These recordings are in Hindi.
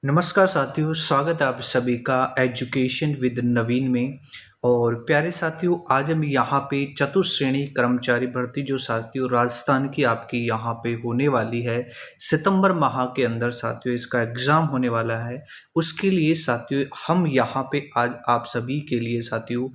नमस्कार साथियों, स्वागत है आप सभी का एजुकेशन विद नवीन में। और प्यारे साथियों, आज हम यहाँ पे चतुश्रेणी कर्मचारी भर्ती जो साथियों राजस्थान की आपकी यहाँ पे होने वाली है सितंबर माह के अंदर साथियों इसका एग्ज़ाम होने वाला है। उसके लिए साथियों हम यहाँ पे आज आप सभी के लिए साथियों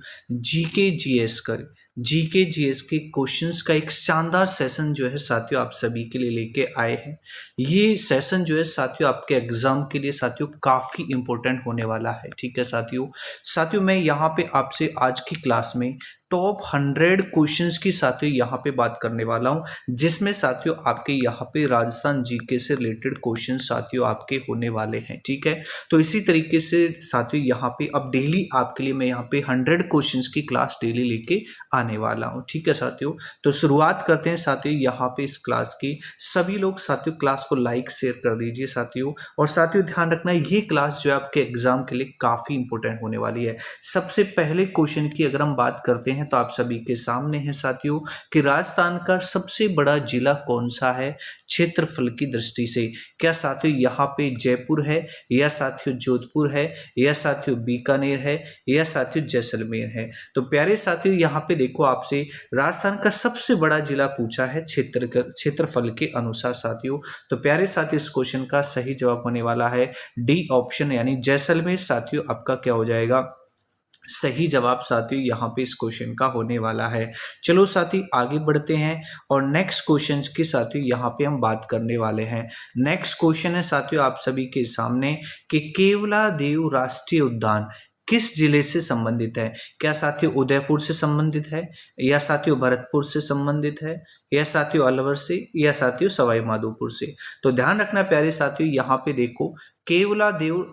जीके जीएस के क्वेश्चंस का एक शानदार सेशन जो है साथियों आप सभी के लिए लेके आए हैं। ये सेशन जो है साथियों आपके एग्जाम के लिए साथियों काफ़ी इंपॉर्टेंट होने वाला है। ठीक है साथियों मैं यहाँ पे आपसे आज की क्लास में टॉप 100 क्वेश्चंस की साथियों यहाँ पे बात करने वाला हूँ, जिसमें साथियों आपके यहाँ पे राजस्थान जीके से रिलेटेड क्वेश्चन साथियों आपके होने वाले हैं। ठीक है, तो इसी तरीके से साथियों यहाँ पे अब डेली आपके लिए मैं यहाँ पे 100 क्वेश्चंस की क्लास डेली लेके आने वाला हूँ। ठीक है साथियों, तो शुरुआत करते हैं साथियों यहाँ पे इस क्लास की। सभी लोग साथियों क्लास को लाइक शेयर कर दीजिए साथियों। और साथियों ध्यान रखना ये क्लास जो है आपके एग्जाम के लिए काफ़ी इंपॉर्टेंट होने वाली है। सबसे पहले क्वेश्चन की अगर हम बात करते हैं तो आप सभी के सामने है साथियों कि राजस्थान का सबसे बड़ा जिला कौन सा है क्षेत्रफल की दृष्टि से। क्या साथियों यहाँ पे जयपुर है, या साथियों जोधपुर है, या साथियों बीकानेर है, या साथियों जैसलमेर है। तो प्यारे साथियों यहाँ पे देखो आपसे राजस्थान का सबसे बड़ा जिला पूछा है क्षेत्रफल के अनुसार साथियों। तो प्यारे साथियों इस क्वेश्चन का सही जवाब होने वाला है डी ऑप्शन यानी जैसलमेर साथियों आपका क्या हो जाएगा सही जवाब साथियों यहाँ पे इस क्वेश्चन का होने वाला है। चलो साथी आगे बढ़ते हैं और नेक्स्ट क्वेश्चन की साथियों यहाँ पे हम बात करने वाले हैं। नेक्स्ट क्वेश्चन है साथियों आप सभी के सामने कि केवला देव राष्ट्रीय उद्यान किस जिले से संबंधित है। क्या साथियों उदयपुर से संबंधित है, या साथियों भरतपुर से संबंधित है, या साथियों अलवर से, या साथियों सवाई माधोपुर से। तो ध्यान रखना प्यारे साथियों यहाँ पे देखो केवला देव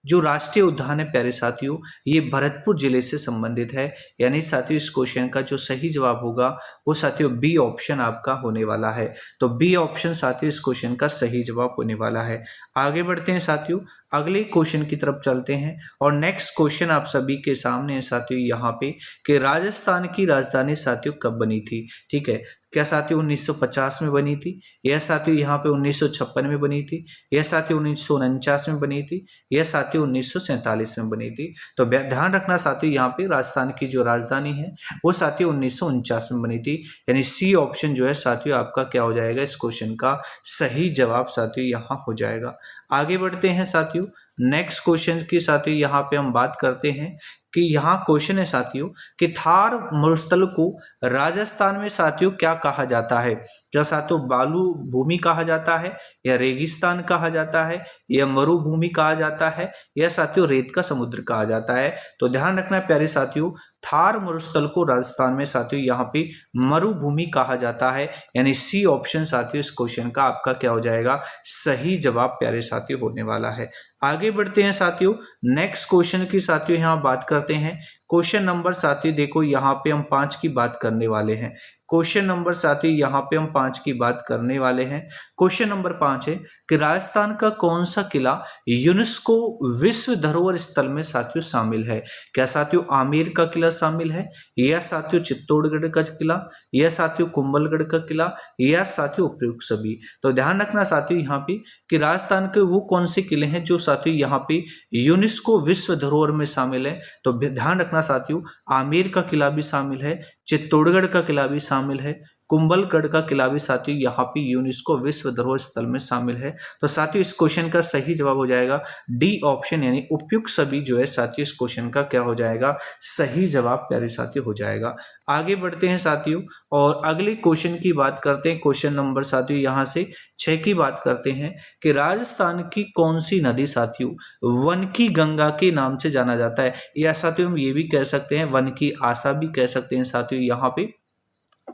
जो राष्ट्रीय उद्यान है प्यारे साथियों ये भरतपुर जिले से संबंधित है। यानी साथियों इस क्वेश्चन का जो सही जवाब होगा वो साथियों बी ऑप्शन आपका होने वाला है। तो बी ऑप्शन साथियों इस क्वेश्चन का सही जवाब होने वाला है। आगे बढ़ते हैं साथियों, अगले क्वेश्चन की तरफ चलते हैं और नेक्स्ट क्वेश्चन आप सभी के सामने है साथियों यहाँ पे कि राजस्थान की राजधानी साथियों कब बनी थी। ठीक है, क्या साथियों 1950 में बनी थी, या साथियों यहाँ पे 1956 में बनी थी, या साथियों 1949 में बनी थी, या साथियों 1947 में बनी थी। तो ध्यान रखना साथियों यहाँ पे राजस्थान की जो राजधानी है वो साथियों 1949 में बनी थी। यानी सी ऑप्शन जो है साथियों आपका क्या हो जाएगा इस क्वेश्चन का सही जवाब साथियों यहाँ हो जाएगा। आगे बढ़ते हैं साथियों, नेक्स्ट क्वेश्चन की साथियों यहाँ पे हम बात करते हैं कि यहाँ क्वेश्चन है साथियों कि थार मरुस्थल को राजस्थान में साथियों क्या कहा जाता है। क्या साथियों बालू भूमि कहा जाता है, या रेगिस्तान कहा जाता है, या मरुभूमि कहा जाता है, या साथियों रेत का समुद्र कहा जाता है। तो ध्यान रखना प्यारे साथियों थार मरुस्थल को राजस्थान में साथियों यहाँ पे मरुभूमि कहा जाता है। यानी सी ऑप्शन साथियों इस क्वेश्चन का आपका क्या हो जाएगा सही जवाब प्यारे साथियों होने वाला है। आगे बढ़ते हैं साथियों, नेक्स्ट क्वेश्चन की साथियों यहाँ बात करते हैं। क्वेश्चन नंबर साथियों देखो यहाँ पे हम 5 की बात करने वाले हैं। क्वेश्चन नंबर साथियों यहाँ पे हम 5 की बात करने वाले हैं। क्वेश्चन नंबर 5 है कि राजस्थान का कौन सा किला यूनेस्को विश्व धरोहर स्थल में साथियों शामिल है। क्या साथियों आमेर का किला शामिल है, या साथियों चित्तौड़गढ़ का किला, या साथियों कुंभलगढ़ का किला, या साथियों उपयुक्त सभी। तो ध्यान रखना साथियों यहाँ पे कि राजस्थान के वो कौन से किले हैं जो साथियों यहाँ पे यूनेस्को विश्व धरोहर में शामिल है। तो ध्यान रखना साथियों आमेर का किला भी शामिल है, चित्तौड़गढ़ का किला भी शामिल है, कुंभलगढ़ का किला भी साथियों यहाँ पे यूनेस्को विश्व धरोहर स्थल में शामिल है। तो साथियों इस क्वेश्चन का सही जवाब हो जाएगा डी ऑप्शन यानी उपयुक्त सभी जो है साथियों इस क्वेश्चन का क्या हो जाएगा सही जवाब प्यारे साथियों हो जाएगा। आगे बढ़ते हैं साथियों और अगले क्वेश्चन की बात करते हैं। क्वेश्चन नंबर साथियों यहाँ से 6 की बात करते हैं कि राजस्थान की कौन सी नदी साथियों वन की गंगा के नाम से जाना जाता है, या साथियों हम ये भी कह सकते हैं वन की आशा भी कह सकते हैं साथियों यहाँ पे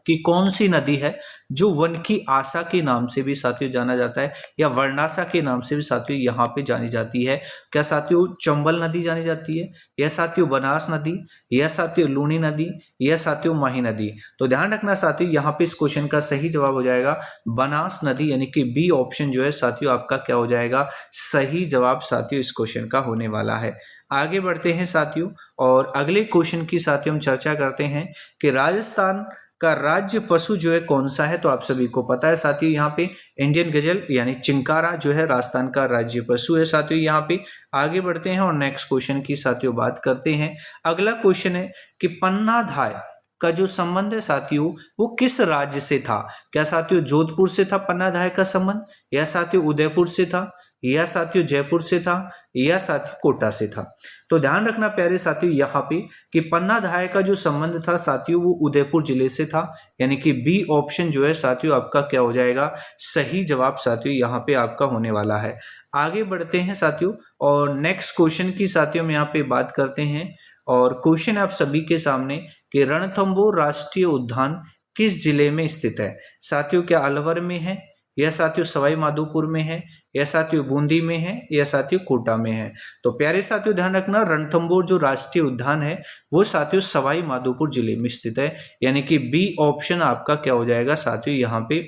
कि कौन सी नदी है जो वन की आशा के नाम से भी साथियों जाना जाता है, या वर्णाशा के नाम से भी साथियों यहाँ पे जानी जाती है। क्या साथियों चंबल नदी जानी जाती है, या साथियों बनास नदी, या साथियों लूनी नदी, या साथियों माही नदी। तो ध्यान रखना साथियों यहाँ पे इस क्वेश्चन का सही जवाब हो जाएगा बनास नदी, यानी कि बी ऑप्शन जो है साथियों आपका क्या हो जाएगा सही जवाब साथियों इस क्वेश्चन का होने वाला है। आगे बढ़ते हैं साथियों और अगले क्वेश्चन की साथियों हम चर्चा करते हैं कि राजस्थान का राज्य पशु जो है कौन सा है? तो आप सभी को पता है साथियों, यहाँ पे इंडियन गजल यानी चिंकारा जो है राजस्थान का राज्य पशु है साथियों। यहाँ पे आगे बढ़ते हैं और नेक्स्ट क्वेश्चन की साथियों बात करते हैं। अगला क्वेश्चन है कि पन्नाधाय का जो संबंध है साथियों वो किस राज्य से था? क्या साथियों जोधपुर से था पन्नाधाय का संबंध, या साथियों उदयपुर से था, या साथियों जयपुर से था, या साथियों कोटा से था? तो ध्यान रखना प्यारे साथियों यहाँ पे कि पन्नाधाय का जो संबंध था साथियों वो उदयपुर जिले से था, यानी कि बी ऑप्शन जो है साथियों आपका क्या हो जाएगा? सही जवाब साथियों यहाँ पे आपका होने वाला है। आगे बढ़ते हैं साथियों और नेक्स्ट क्वेश्चन की साथियों में यहाँ पे बात करते हैं। और क्वेश्चन आप सभी के सामने कि रणथंभौर राष्ट्रीय उद्यान किस जिले में स्थित है? साथियों क्या अलवर में है, या साथियों सवाई माधोपुर में है, या साथियों बूंदी में है, या साथियों कोटा में है? तो प्यारे साथियों ध्यान रखना रणथंभौर जो राष्ट्रीय उद्यान है वो साथियों सवाई माधोपुर जिले में स्थित है, यानी कि बी ऑप्शन आपका क्या हो जाएगा साथियों यहाँ पे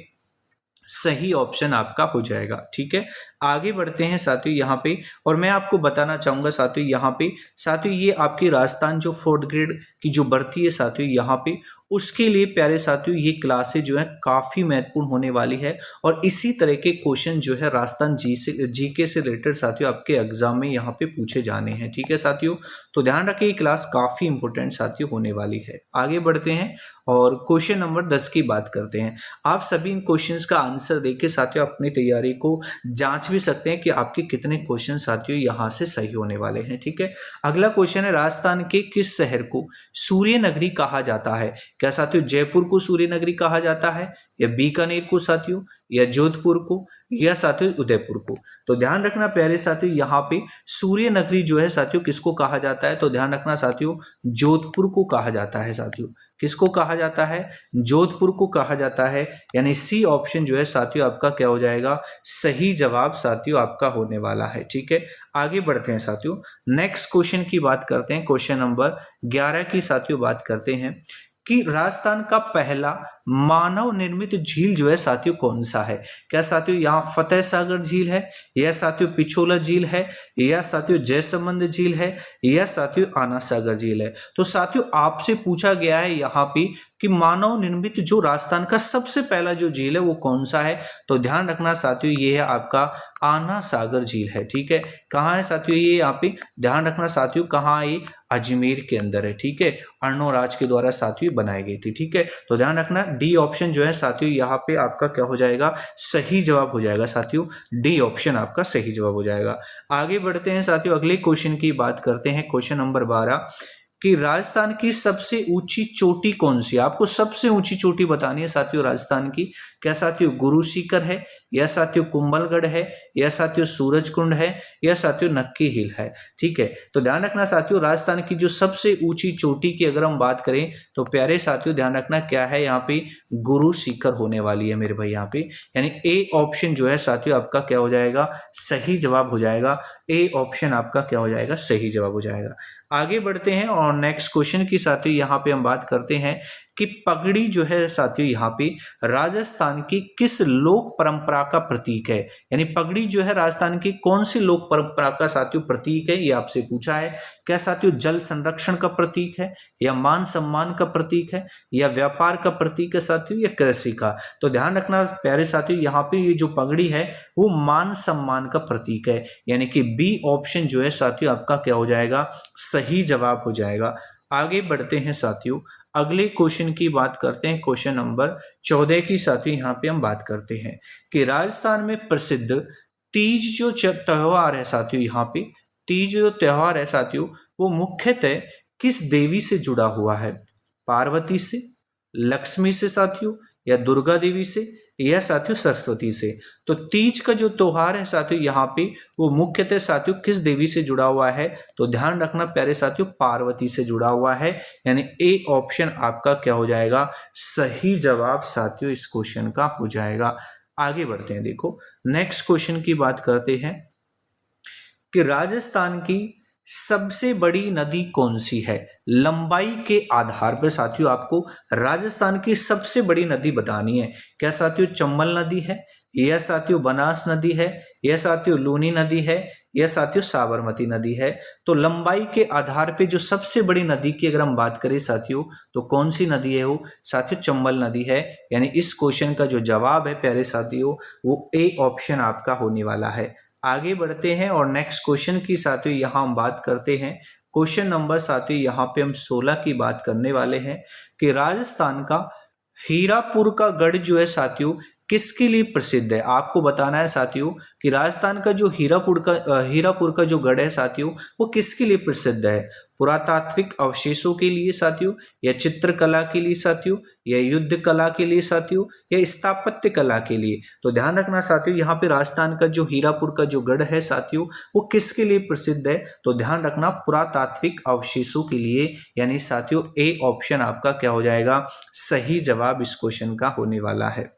सही ऑप्शन आपका हो जाएगा। ठीक है, आगे बढ़ते हैं साथियों यहाँ पे। और मैं आपको बताना चाहूंगा साथियों यहाँ पे साथियों ये आपकी राजस्थान जो 4th ग्रेड की जो भर्ती है साथियों यहाँ पे उसके लिए प्यारे साथियों ये क्लासेज जो है काफी महत्वपूर्ण होने वाली है। और इसी तरह के क्वेश्चन जो है राजस्थान जीके से रिलेटेड साथियों आपके एग्जाम में यहाँ पे पूछे जाने हैं। ठीक है साथियों, तो ध्यान रखिए ये क्लास काफी इंपोर्टेंट साथियों होने वाली है। आगे बढ़ते हैं और क्वेश्चन नंबर 10 की बात करते हैं। आप सभी इन क्वेश्चंस का आंसर देके साथियों अपनी तैयारी को जांच भी सकते हैं कि आपके कितने क्वेश्चन साथियों यहाँ से सही होने वाले हैं। ठीक है, अगला क्वेश्चन है राजस्थान के किस शहर को सूर्य नगरी कहा जाता है? क्या साथियों जयपुर को सूर्य नगरी कहा जाता है, या बीकानेर को साथियों, या जोधपुर को, या साथियों उदयपुर को? तो ध्यान रखना प्यारे साथियों यहाँ पे सूर्य नगरी जो है साथियों किसको कहा जाता है? तो ध्यान रखना साथियों जोधपुर को कहा जाता है साथियों। किसको कहा जाता है? जोधपुर को कहा जाता है, यानी सी ऑप्शन जो है साथियों आपका क्या हो जाएगा? सही जवाब साथियों आपका होने वाला है। ठीक है, आगे बढ़ते हैं साथियों, नेक्स्ट क्वेश्चन की बात करते हैं। क्वेश्चन नंबर 11 की साथियों बात करते हैं कि राजस्थान का पहला मानव निर्मित झील जो है साथियों कौन सा है? क्या साथियों यहाँ फतेह सागर झील है, या साथियों पिछोला झील है, या साथियों जयसमंद झील है, या साथियों आना सागर झील है? तो साथियों आपसे पूछा गया है यहाँ पे कि मानव निर्मित जो राजस्थान का सबसे पहला जो झील है वो कौन सा है? तो ध्यान रखना साथियों ये है आपका आना सागर झील है। ठीक है, कहाँ है साथियों ये? यहाँ पे ध्यान रखना साथियों कहाँ है? अजमेर के अंदर है। ठीक है, अर्णोराज के द्वारा साथियों बनाई गई थी। ठीक है, तो ध्यान रखना डी ऑप्शन जो है साथियों यहाँ पे आपका क्या हो जाएगा? सही जवाब हो जाएगा साथियों, डी ऑप्शन आपका सही जवाब हो जाएगा। आगे बढ़ते हैं साथियों, अगले क्वेश्चन की बात करते हैं। क्वेश्चन नंबर 12 कि राजस्थान की सबसे ऊंची चोटी कौन सी है? आपको सबसे ऊंची चोटी बतानी है साथियों राजस्थान की। क्या साथियों गुरु सीकर है, या साथियों कुंभलगढ़ है, या साथियों सूरजकुंड है, या साथियों नक्की हिल है? ठीक है, तो ध्यान रखना साथियों राजस्थान की जो सबसे ऊंची चोटी की अगर हम बात करें तो प्यारे साथियों ध्यान रखना क्या है यहाँ पे? गुरु सीकर होने वाली है मेरे भाई यहाँ पे, यानी ए ऑप्शन जो है साथियों आपका क्या हो जाएगा? सही जवाब हो जाएगा। ए ऑप्शन आपका क्या हो जाएगा? सही जवाब हो जाएगा। आगे बढ़ते हैं और नेक्स्ट क्वेश्चन की साथियों यहाँ पे हम बात करते हैं कि पगड़ी जो है साथियों यहाँ पे राजस्थान की किस लोक परंपरा का प्रतीक है? यानी पगड़ी जो है राजस्थान की कौन सी लोक परंपरा का साथियों प्रतीक है, ये आपसे पूछा है। क्या साथियों जल संरक्षण का प्रतीक है, या मान सम्मान का प्रतीक है, या व्यापार का प्रतीक है साथियों, या कृषि का? तो ध्यान रखना प्यारे साथियों यहाँ पे ये जो पगड़ी है वो मान सम्मान का प्रतीक है, यानी कि बी ऑप्शन जो है साथियों आपका क्या हो जाएगा? सही जवाब हो जाएगा। आगे बढ़ते हैं साथियों, अगले क्वेश्चन की बात करते हैं। क्वेश्चन नंबर 14 की साथियों यहाँ पे हम बात करते हैं कि राजस्थान में प्रसिद्ध तीज जो त्योहार है साथियों, यहाँ पे तीज जो त्योहार है साथियों वो मुख्यतः किस देवी से जुड़ा हुआ है? पार्वती से, लक्ष्मी से साथियों, या दुर्गा देवी से, या साथियों सरस्वती से? तो तीज का जो त्योहार है साथियों यहाँ पे वो मुख्यतः साथियों किस देवी से जुड़ा हुआ है? तो ध्यान रखना प्यारे साथियों पार्वती से जुड़ा हुआ है, यानी ए ऑप्शन आपका क्या हो जाएगा? सही जवाब साथियों इस क्वेश्चन का हो जाएगा। आगे बढ़ते हैं, देखो नेक्स्ट क्वेश्चन की बात करते हैं कि राजस्थान की सबसे बड़ी नदी कौन सी है? लंबाई के आधार पर साथियों आपको राजस्थान की सबसे बड़ी नदी बतानी है। क्या साथियों चंबल नदी है, या साथियों बनास नदी है, या साथियों लूनी नदी है, या साथियों साबरमती नदी है। तो लंबाई के आधार पे जो सबसे बड़ी नदी की अगर हम बात करें साथियों, तो कौन सी नदी है वो साथियों? चंबल नदी है। यानी इस क्वेश्चन का जो जवाब है प्यारे साथियों, वो ए ऑप्शन आपका होने वाला है। आगे बढ़ते हैं और नेक्स्ट क्वेश्चन की साथियों यहाँ हम बात करते हैं। क्वेश्चन नंबर साथियों यहाँ पे हम 16 की बात करने वाले हैं कि राजस्थान का हीरापुर का गढ़ जो है साथियों किसके लिए प्रसिद्ध है। आपको बताना है साथियों कि राजस्थान का जो हीरापुर का जो गढ़ है साथियों, वो किसके लिए प्रसिद्ध है? पुरातात्विक अवशेषों के लिए साथियों, या चित्रकला के लिए साथियों, या युद्ध कला के लिए साथियों, या स्थापत्य कला के लिए? तो ध्यान रखना साथियों, यहाँ पे राजस्थान का जो हीरापुर का जो गढ़ है साथियों, वो किसके लिए प्रसिद्ध है? तो ध्यान रखना पुरातात्विक अवशेषों के लिए। यानी साथियों ए ऑप्शन आपका क्या हो जाएगा? सही जवाब इस क्वेश्चन का होने वाला है।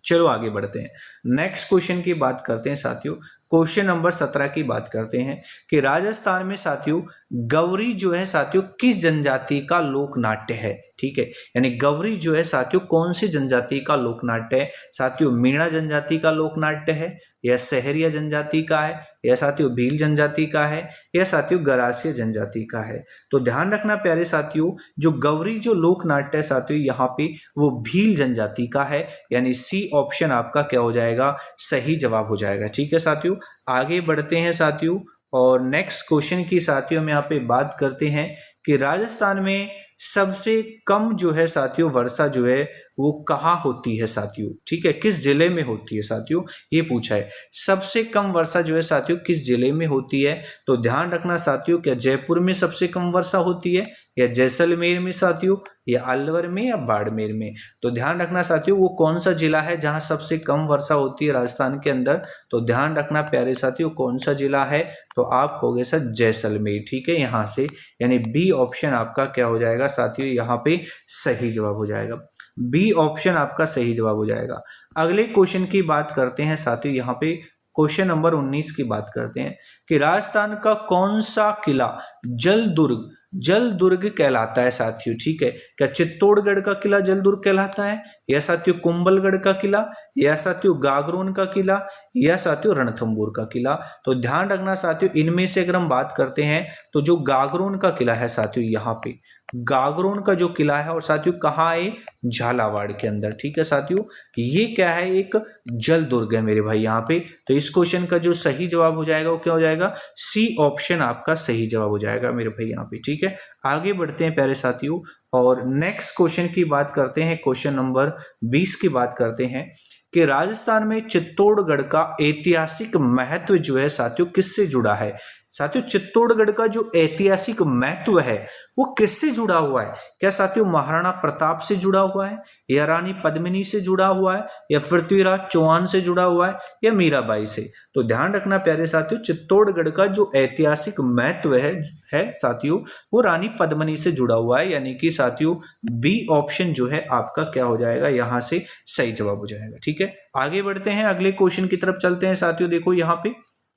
चलो आगे बढ़ते हैं, नेक्स्ट क्वेश्चन की बात करते हैं साथियों। क्वेश्चन नंबर 17 की बात करते हैं कि राजस्थान में साथियों गौरी जो है साथियों किस जनजाति का लोक नाट्य है। ठीक है, यानी गौरी जो है साथियों कौन सी जनजाति का लोक नाट्य है? साथियों मीणा जनजाति का लोक नाट्य है, या सहरिया जनजाति का है, या साथियों भील जनजाति का है, या साथियों गरासिया जनजाति का है? तो ध्यान रखना प्यारे साथियों, जो गौरी जो लोक नाट्य है साथियों यहाँ पे वो भील जनजाति का है। यानी सी ऑप्शन आपका क्या हो जाएगा? सही जवाब हो जाएगा। ठीक है साथियों, आगे बढ़ते हैं साथियों और नेक्स्ट क्वेश्चन की साथियों हम यहाँ पे बात करते हैं कि राजस्थान में सबसे कम जो है साथियों वर्षा जो है वो कहाँ होती है साथियों? ठीक है, किस जिले में होती है साथियों, ये पूछा है। सबसे कम वर्षा जो है साथियों किस जिले में होती है? तो ध्यान रखना साथियों, क्या जयपुर में सबसे कम वर्षा होती है, या जैसलमेर में साथियों, या अलवर में, या बाड़मेर में? तो ध्यान रखना साथियों वो कौन सा जिला है जहां सबसे कम वर्षा होती है राजस्थान के अंदर? तो ध्यान रखना प्यारे साथियों कौन सा जिला है? तो आप कहोगे सर जैसलमेर। ठीक है, यहां से यानी बी ऑप्शन आपका क्या हो जाएगा साथियों? यहाँ पे सही जवाब हो जाएगा, बी ऑप्शन आपका सही जवाब हो जाएगा। अगले क्वेश्चन की बात करते हैं साथियों, यहाँ पे क्वेश्चन नंबर 19 की बात करते हैं कि राजस्थान का कौन सा किला जल दुर्ग कहलाता है साथियों? ठीक है, क्या चित्तौड़गढ़ का किला जल दुर्ग कहलाता है, या साथियों कुंभलगढ़ का किला, या साथियों गागरोन का किला, या साथियों रणथंबोर का किला? तो ध्यान रखना साथियों इनमें से अगर हम बात करते हैं तो जो गागरोन का किला है साथियों, यहाँ पे गागरोन का जो किला है और साथियों कहाँ है? झालावाड़ के अंदर। ठीक है साथियों, ये क्या है? एक जल दुर्ग है मेरे भाई यहाँ पे। तो इस क्वेश्चन का जो सही जवाब हो जाएगा वो क्या हो जाएगा? सी ऑप्शन आपका सही जवाब हो जाएगा मेरे भाई यहाँ पे। ठीक है, आगे बढ़ते हैं प्यारे साथियों और नेक्स्ट क्वेश्चन की बात करते हैं। क्वेश्चन नंबर 20 की बात करते हैं कि राजस्थान में चित्तौड़गढ़ का ऐतिहासिक महत्व जो है साथियों किससे जुड़ा है? साथियों चित्तौड़गढ़ का जो ऐतिहासिक महत्व है वो किससे जुड़ा हुआ है? क्या साथियों महाराणा प्रताप से जुड़ा हुआ है, या रानी पद्मिनी से जुड़ा हुआ है, या पृथ्वीराज चौहान से जुड़ा हुआ है, या मीराबाई से? तो ध्यान रखना प्यारे साथियों चित्तौड़गढ़ का जो ऐतिहासिक महत्व है साथियों वो रानी पद्मिनी से जुड़ा हुआ है। यानी कि साथियों बी ऑप्शन जो है आपका क्या हो जाएगा? यहाँ से सही जवाब हो जाएगा। ठीक है, आगे बढ़ते हैं, अगले क्वेश्चन की तरफ चलते हैं साथियों। देखो यहाँ पे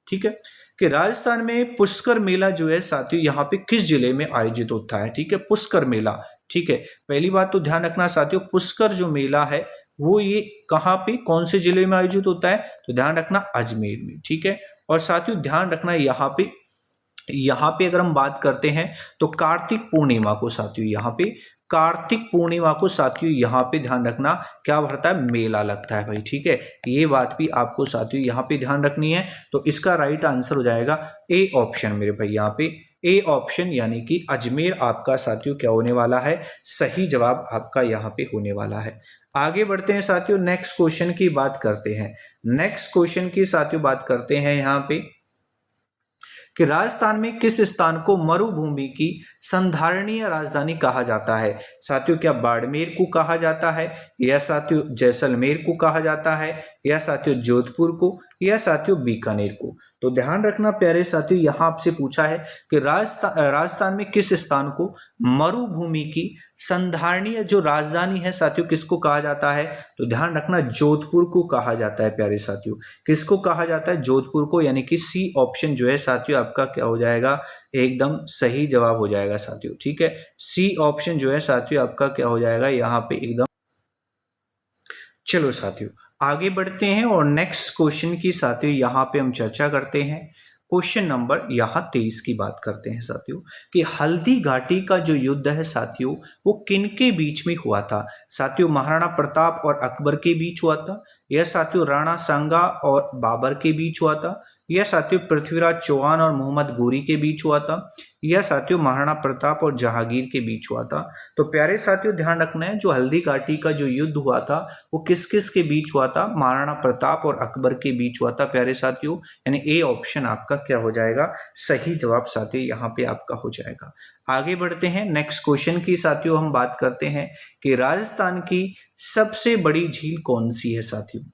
ठीक है कि राजस्थान में पुष्कर मेला जो है साथियों यहाँ पे किस जिले में आयोजित होता है? ठीक है, पुष्कर मेला। ठीक है, पहली बात तो ध्यान रखना साथियों पुष्कर जो मेला है वो ये कहाँ पे कौन से जिले में आयोजित होता है? तो ध्यान रखना अजमेर में। ठीक है, और साथियों ध्यान रखना यहाँ पे अगर हम बात करते हैं तो कार्तिक पूर्णिमा को साथियों यहाँ पे ध्यान रखना क्या भरता है? मेला लगता है भाई। ठीक है, ये बात भी आपको साथियों यहाँ पे ध्यान रखनी है। तो इसका राइट आंसर हो जाएगा ए ऑप्शन मेरे भाई यहाँ पे ए ऑप्शन, यानी कि अजमेर आपका साथियों क्या होने वाला है? सही जवाब आपका यहाँ पे होने वाला है। आगे बढ़ते हैं साथियों, नेक्स्ट क्वेश्चन की बात करते हैं। नेक्स्ट क्वेश्चन की साथियों बात करते हैं यहाँ पे कि राजस्थान में किस स्थान को मरुभूमि की संधारणीय राजधानी कहा जाता है? साथियों क्या बाड़मेर को कहा जाता है, या साथियों जैसलमेर को कहा जाता है, या साथियों जोधपुर को, या साथियों बीकानेर को? तो ध्यान रखना प्यारे साथियों यहाँ आपसे पूछा है कि राजस्थान में किस स्थान को मरुभूमि की संधारणीय जो राजधानी है साथियों किसको कहा जाता है? तो ध्यान रखना जोधपुर को कहा जाता है प्यारे साथियों। किसको कहा जाता है? जोधपुर को। यानी कि सी ऑप्शन जो है साथियों आपका क्या हो जाएगा? एकदम सही जवाब हो जाएगा साथियों। ठीक है, सी ऑप्शन जो है साथियों आपका क्या हो जाएगा यहाँ पे एकदम। चलो साथियों आगे बढ़ते हैं और नेक्स्ट क्वेश्चन की साथियों यहाँ पे हम चर्चा करते हैं। क्वेश्चन नंबर यहाँ 23 की बात करते हैं साथियों कि हल्दी घाटी का जो युद्ध है साथियों वो किन के बीच में हुआ था। साथियों महाराणा प्रताप और अकबर के बीच हुआ था, यह साथियों राणा सांगा और बाबर के बीच हुआ था, यह साथियों पृथ्वीराज चौहान और मोहम्मद गोरी के बीच हुआ था, यह साथियों महाराणा प्रताप और जहांगीर के बीच हुआ था। तो प्यारे साथियों ध्यान रखना है जो हल्दी घाटी का जो युद्ध हुआ था वो किस किस के बीच हुआ था, महाराणा प्रताप और अकबर के बीच हुआ था प्यारे साथियों। यानी ए ऑप्शन आपका क्या हो जाएगा, सही जवाब साथियों यहाँ पे आपका हो जाएगा। आगे बढ़ते हैं नेक्स्ट क्वेश्चन की साथियों, हम बात करते हैं कि राजस्थान की सबसे बड़ी झील कौन सी है साथियों।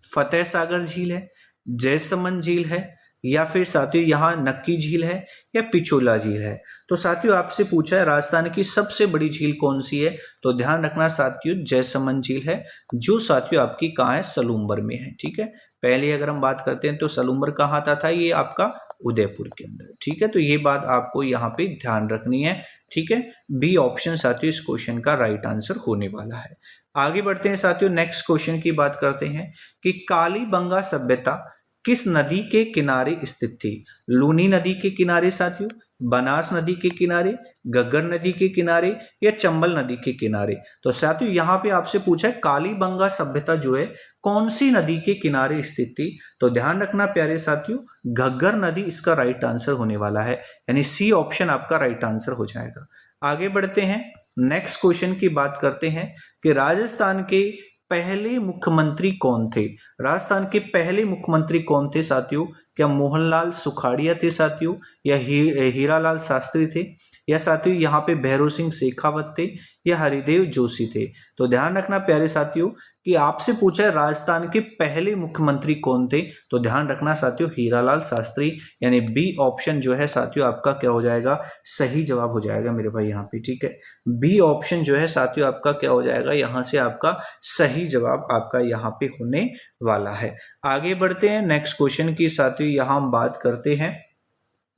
फतेह सागर झील है, जयसमंद झील है, या फिर साथियों यहाँ नक्की झील है, या पिछोला झील है। तो साथियों आपसे पूछा है राजस्थान की सबसे बड़ी झील कौन सी है, तो ध्यान रखना साथियों जयसमंद झील है, जो साथियों आपकी कहाँ है, सलूम्बर में है। ठीक है, पहले अगर हम बात करते हैं तो सलूम्बर कहाँ आता था, ये आपका उदयपुर के अंदर। ठीक है, तो ये बात आपको यहाँ पे ध्यान रखनी है। ठीक है, बी ऑप्शन साथियों इस क्वेश्चन का राइट आंसर होने वाला है। आगे बढ़ते हैं साथियों, नेक्स्ट क्वेश्चन की बात करते हैं कि कालीबंगा सभ्यता किस नदी के किनारे स्थित थी। लूनी नदी के किनारे साथियों, बनास नदी के किनारे, घग्गर नदी के किनारे, या चंबल नदी के किनारे। तो साथियों यहाँ पे आपसे पूछा है कालीबंगा सभ्यता जो है कौन सी नदी के किनारे स्थित थी। तो ध्यान रखना प्यारे साथियों घग्गर नदी इसका राइट आंसर होने वाला है, यानी सी ऑप्शन आपका राइट आंसर हो जाएगा। आगे बढ़ते हैं, नेक्स्ट क्वेश्चन की बात करते हैं कि राजस्थान के पहले मुख्यमंत्री कौन थे। राजस्थान के पहले मुख्यमंत्री कौन थे साथियों, क्या मोहनलाल सुखाड़िया थे साथियों, या हीरालाल शास्त्री थे, या साथियों यहाँ पे भैरों सिंह शेखावत थे, या हरिदेव जोशी थे। तो ध्यान रखना प्यारे साथियों कि आपसे पूछा है राजस्थान के पहले मुख्यमंत्री कौन थे, तो ध्यान रखना साथियों हीरालाल शास्त्री, यानी बी ऑप्शन जो है साथियों आपका क्या हो जाएगा, सही जवाब हो जाएगा मेरे भाई यहाँ पे। ठीक है, बी ऑप्शन जो है साथियों आपका क्या हो जाएगा, यहाँ से आपका सही जवाब आपका यहाँ पे होने वाला है। आगे बढ़ते हैं नेक्स्ट क्वेश्चन की साथियों, यहाँ हम बात करते हैं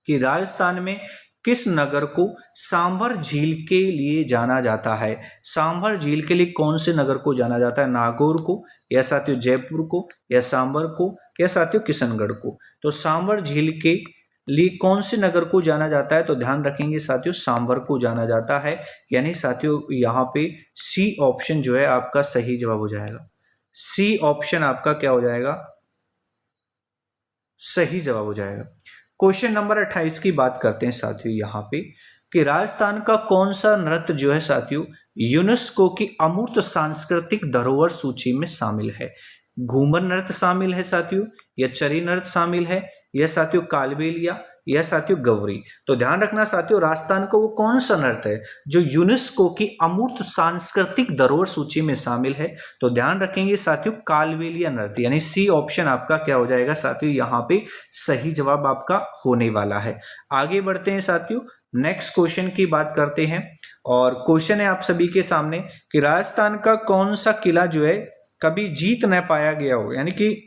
कि राजस्थान में किस नगर को सांभर झील के लिए जाना जाता है। सांभर झील के लिए कौन से नगर को जाना जाता है, नागौर को, या साथियों जयपुर को, या सांभर को, या साथियों किशनगढ़ को। तो सांभर झील के लिए कौन से नगर को जाना जाता है, तो ध्यान रखेंगे साथियों सांभर को जाना जाता है, यानी साथियों यहाँ पे सी ऑप्शन जो है आपका सही जवाब हो जाएगा। सी ऑप्शन आपका क्या हो जाएगा, सही जवाब हो जाएगा। क्वेश्चन नंबर 28 की बात करते हैं साथियों यहाँ पे कि राजस्थान का कौन सा नृत्य जो है साथियों यूनेस्को की अमूर्त सांस्कृतिक धरोहर सूची में शामिल है। घूमर नृत्य शामिल है साथियों, या चरी नृत्य शामिल है, या साथियों कालबेलिया, या साथियों गवरी। तो ध्यान रखना साथियों राजस्थान का वो कौन सा नृत्य है जो यूनेस्को की अमूर्त सांस्कृतिक धरोहर सूची में शामिल है। तो ध्यान रखेंगे साथियों कालबेलिया नृत्य, यानी सी ऑप्शन आपका क्या हो जाएगा साथियों यहाँ पे सही जवाब आपका होने वाला है। आगे बढ़ते हैं साथियों, नेक्स्ट क्वेश्चन की बात करते हैं, और क्वेश्चन है आप सभी के सामने कि राजस्थान का कौन सा किला जो है कभी जीत न पाया गया हो, यानी कि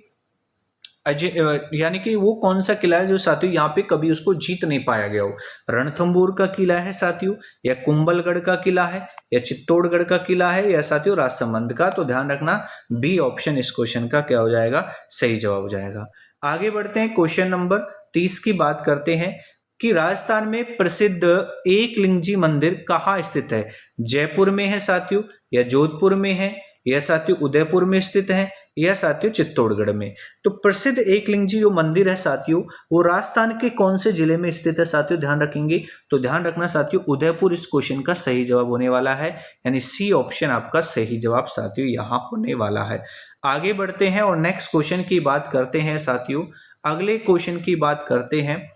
वो कौन सा किला है जो साथियों यहाँ पे कभी उसको जीत नहीं पाया गया हो। रणथंबोर का किला है साथियों, या कुंभलगढ़ का किला है, या चित्तौड़गढ़ का किला है, या साथियों राजसमंद का। तो ध्यान रखना बी ऑप्शन इस क्वेश्चन का क्या हो जाएगा, सही जवाब हो जाएगा। आगे बढ़ते हैं, क्वेश्चन नंबर 30 की बात करते हैं कि राजस्थान में प्रसिद्ध एकलिंगजी मंदिर कहाँ स्थित है। जयपुर में है साथियों, या जोधपुर में है, या साथियों उदयपुर में स्थित है, या साथियों चित्तौड़गढ़ में। तो प्रसिद्ध एकलिंगजी जो मंदिर है साथियों वो राजस्थान के कौन से जिले में स्थित है साथियों, ध्यान रखेंगे। तो ध्यान रखना साथियों उदयपुर इस क्वेश्चन का सही जवाब होने वाला है, यानी सी ऑप्शन आपका सही जवाब साथियों यहाँ होने वाला है। आगे बढ़ते हैं और नेक्स्ट क्वेश्चन की बात करते हैं साथियों। अगले क्वेश्चन की बात करते हैं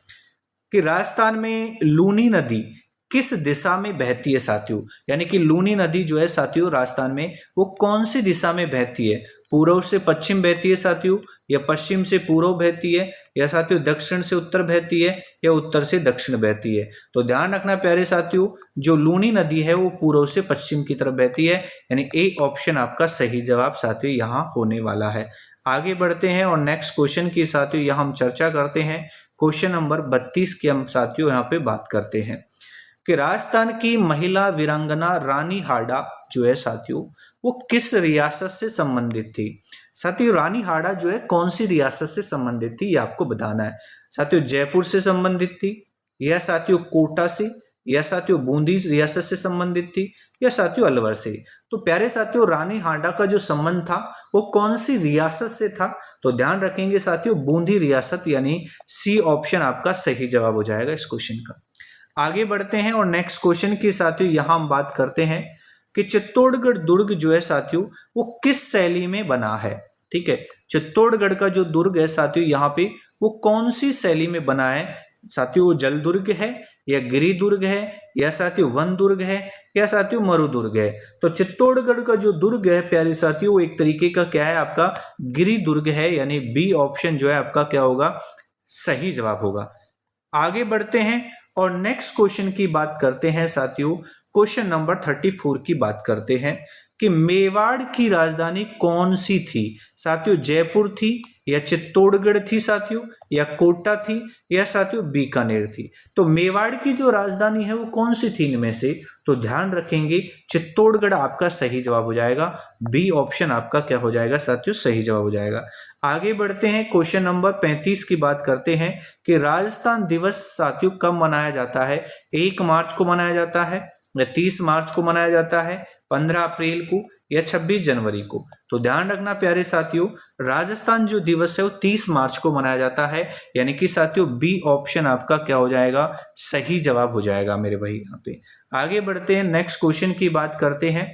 कि राजस्थान में लूनी नदी किस दिशा में बहती है साथियों, यानी कि लूनी नदी जो है साथियों राजस्थान में वो कौन सी दिशा में बहती है। पूर्व से पश्चिम बहती है साथियों, या पश्चिम से पूर्व बहती है, या साथियों दक्षिण से उत्तर बहती है, या उत्तर से दक्षिण बहती है। तो ध्यान रखना प्यारे साथियों जो लूनी नदी है वो पूर्व से पश्चिम की तरफ बहती है, यानी ए ऑप्शन आपका सही जवाब साथियों यहाँ होने वाला है। आगे बढ़ते हैं और नेक्स्ट क्वेश्चन की साथियों यहाँ हम चर्चा करते हैं। क्वेश्चन नंबर 32 की हम साथियों यहाँ पे बात करते हैं कि राजस्थान की महिला वीरांगना रानी हार्डा जो है साथियों वो किस रियासत से संबंधित थी। साथियों रानी हाड़ा जो है कौन सी रियासत से संबंधित थी, ये आपको बताना है। साथियों जयपुर से संबंधित थी, या साथियों कोटा से, या साथियों बूंदी रियासत से संबंधित थी, या साथियों अलवर से। तो प्यारे साथियों रानी हाड़ा का जो संबंध था वो कौन सी रियासत से था, तो ध्यान रखेंगे साथियों बूंदी रियासत, यानी सी ऑप्शन आपका सही जवाब हो जाएगा इस क्वेश्चन का। आगे बढ़ते हैं और नेक्स्ट क्वेश्चन की साथियों यहां हम बात करते हैं कि चित्तौड़गढ़ दुर्ग जो है साथियों वो किस शैली में बना है। ठीक है, चित्तौड़गढ़ का जो दुर्ग है साथियों यहाँ पे वो कौन सी शैली में बना है साथियों, वो जल दुर्ग है, या गिरि दुर्ग है, या साथियों वन दुर्ग है, या साथियों मरु दुर्ग है। तो चित्तौड़गढ़ का जो दुर्ग है प्यारे साथियों वो एक तरीके का क्या है आपका गिरि दुर्ग है, यानी बी ऑप्शन जो है आपका क्या होगा सही जवाब होगा। आगे बढ़ते हैं और नेक्स्ट क्वेश्चन की बात करते हैं साथियों। क्वेश्चन नंबर 34 की बात करते हैं कि मेवाड़ की राजधानी कौन सी थी साथियों, जयपुर थी, या चित्तौड़गढ़ थी साथियों, या कोटा थी, या साथियों बीकानेर थी। तो मेवाड़ की जो राजधानी है वो कौन सी थी इनमें से, तो ध्यान रखेंगे चित्तौड़गढ़ आपका सही जवाब हो जाएगा, बी ऑप्शन आपका क्या हो जाएगा साथियों सही जवाब हो जाएगा। आगे बढ़ते हैं क्वेश्चन नंबर 35 की बात करते हैं कि राजस्थान दिवस साथियों कब मनाया जाता है, 1 मार्च को मनाया जाता है, या 30 मार्च को मनाया जाता है, 15 अप्रैल को, या 26 जनवरी को। तो ध्यान रखना प्यारे साथियों राजस्थान जो दिवस है वो 30 मार्च को मनाया जाता है, यानी कि साथियों बी ऑप्शन आपका क्या हो जाएगा सही जवाब हो जाएगा मेरे भाई यहाँ पे। आगे बढ़ते हैं नेक्स्ट क्वेश्चन की बात करते हैं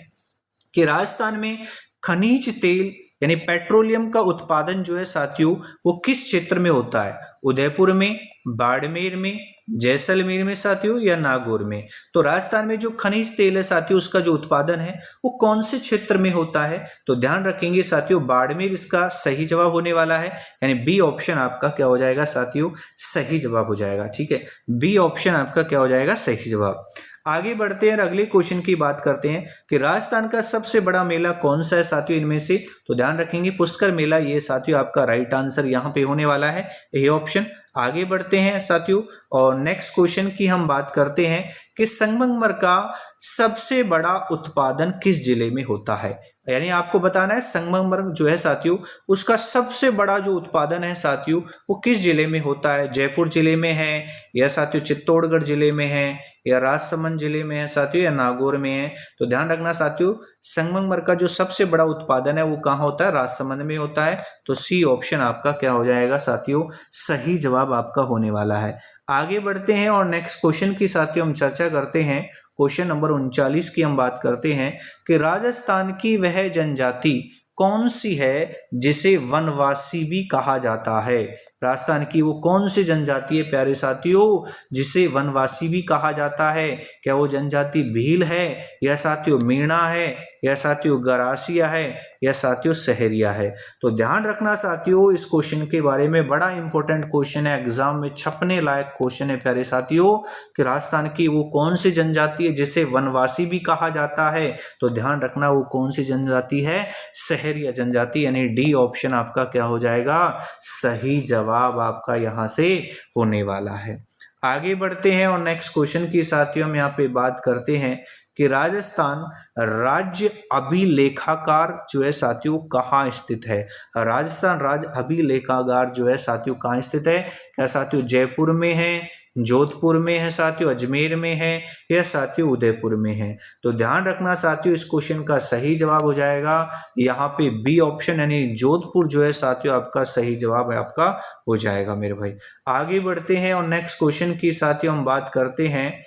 कि राजस्थान में खनिज तेल यानी पेट्रोलियम का उत्पादन जो है साथियों वो किस क्षेत्र में होता है, उदयपुर में, बाड़मेर में, जैसलमेर में साथियों, या नागौर में। तो राजस्थान में जो खनिज तेल है साथियों उसका जो उत्पादन है वो कौन से क्षेत्र में होता है, तो ध्यान रखेंगे साथियों बाड़मेर इसका सही जवाब होने वाला है, यानी बी ऑप्शन आपका क्या हो जाएगा साथियों सही जवाब हो जाएगा। ठीक है, बी ऑप्शन आपका क्या हो जाएगा सही जवाब। आगे बढ़ते हैं और अगले क्वेश्चन की बात करते हैं कि राजस्थान का सबसे बड़ा मेला कौन सा है साथियों इनमें से, तो ध्यान रखेंगे पुष्कर मेला, ये साथियों आपका राइट आंसर यहाँ पे होने वाला है, ए ऑप्शन। आगे बढ़ते हैं साथियों और नेक्स्ट क्वेश्चन की हम बात करते हैं कि संगमरमर का सबसे बड़ा उत्पादन किस जिले में होता है, यानी आपको बताना है संगमरमर जो है साथियों उसका सबसे बड़ा जो उत्पादन है साथियों वो किस जिले में होता है, जयपुर जिले में है, या साथियों चित्तौड़गढ़ जिले में है, या राजसमंद जिले में है साथियों, या नागौर में है। तो ध्यान रखना साथियों संगमरमर का जो सबसे बड़ा उत्पादन है वो कहाँ होता है, राजसमंद में होता है। तो सी ऑप्शन आपका क्या हो जाएगा साथियों सही जवाब आपका होने वाला है। आगे बढ़ते हैं और नेक्स्ट क्वेश्चन की साथियों हम चर्चा करते हैं। क्वेश्चन नंबर 39 की हम बात करते हैं कि राजस्थान की वह जनजाति कौन सी है जिसे वनवासी भी कहा जाता है, राजस्थान की वो कौन सी जनजाति है प्यारे साथियों जिसे वनवासी भी कहा जाता है, क्या वो जनजाति भील है, या साथियों मीणा है, या साथियों गरासिया है, या साथियों सहरिया है। तो ध्यान रखना साथियों इस क्वेश्चन के बारे में, बड़ा इंपॉर्टेंट क्वेश्चन है, एग्जाम में छपने लायक क्वेश्चन है प्यारे साथियों कि राजस्थान की वो कौन सी जनजाति है जिसे वनवासी भी कहा जाता है। तो ध्यान रखना वो कौन सी जनजाति है, सहरिया जनजाति, यानी डी ऑप्शन आपका क्या हो जाएगा सही जवाब आपका यहां से होने वाला है। आगे बढ़ते हैं और नेक्स्ट क्वेश्चन की साथियों हम यहाँ पे बात करते हैं कि राजस्थान राज्य अभिलेखागार जो है साथियों कहाँ स्थित है, राजस्थान राज्य अभिलेखागार जो है साथियों कहाँ स्थित है, क्या साथियों जयपुर में है, जोधपुर में है साथियों, अजमेर में है, या साथियों उदयपुर में है। तो ध्यान रखना साथियों इस क्वेश्चन का सही जवाब हो जाएगा यहाँ पे बी ऑप्शन, यानी जोधपुर जो है साथियों आपका सही जवाब है आपका हो जाएगा मेरे भाई। आगे बढ़ते हैं और नेक्स्ट क्वेश्चन की साथियों हम बात करते हैं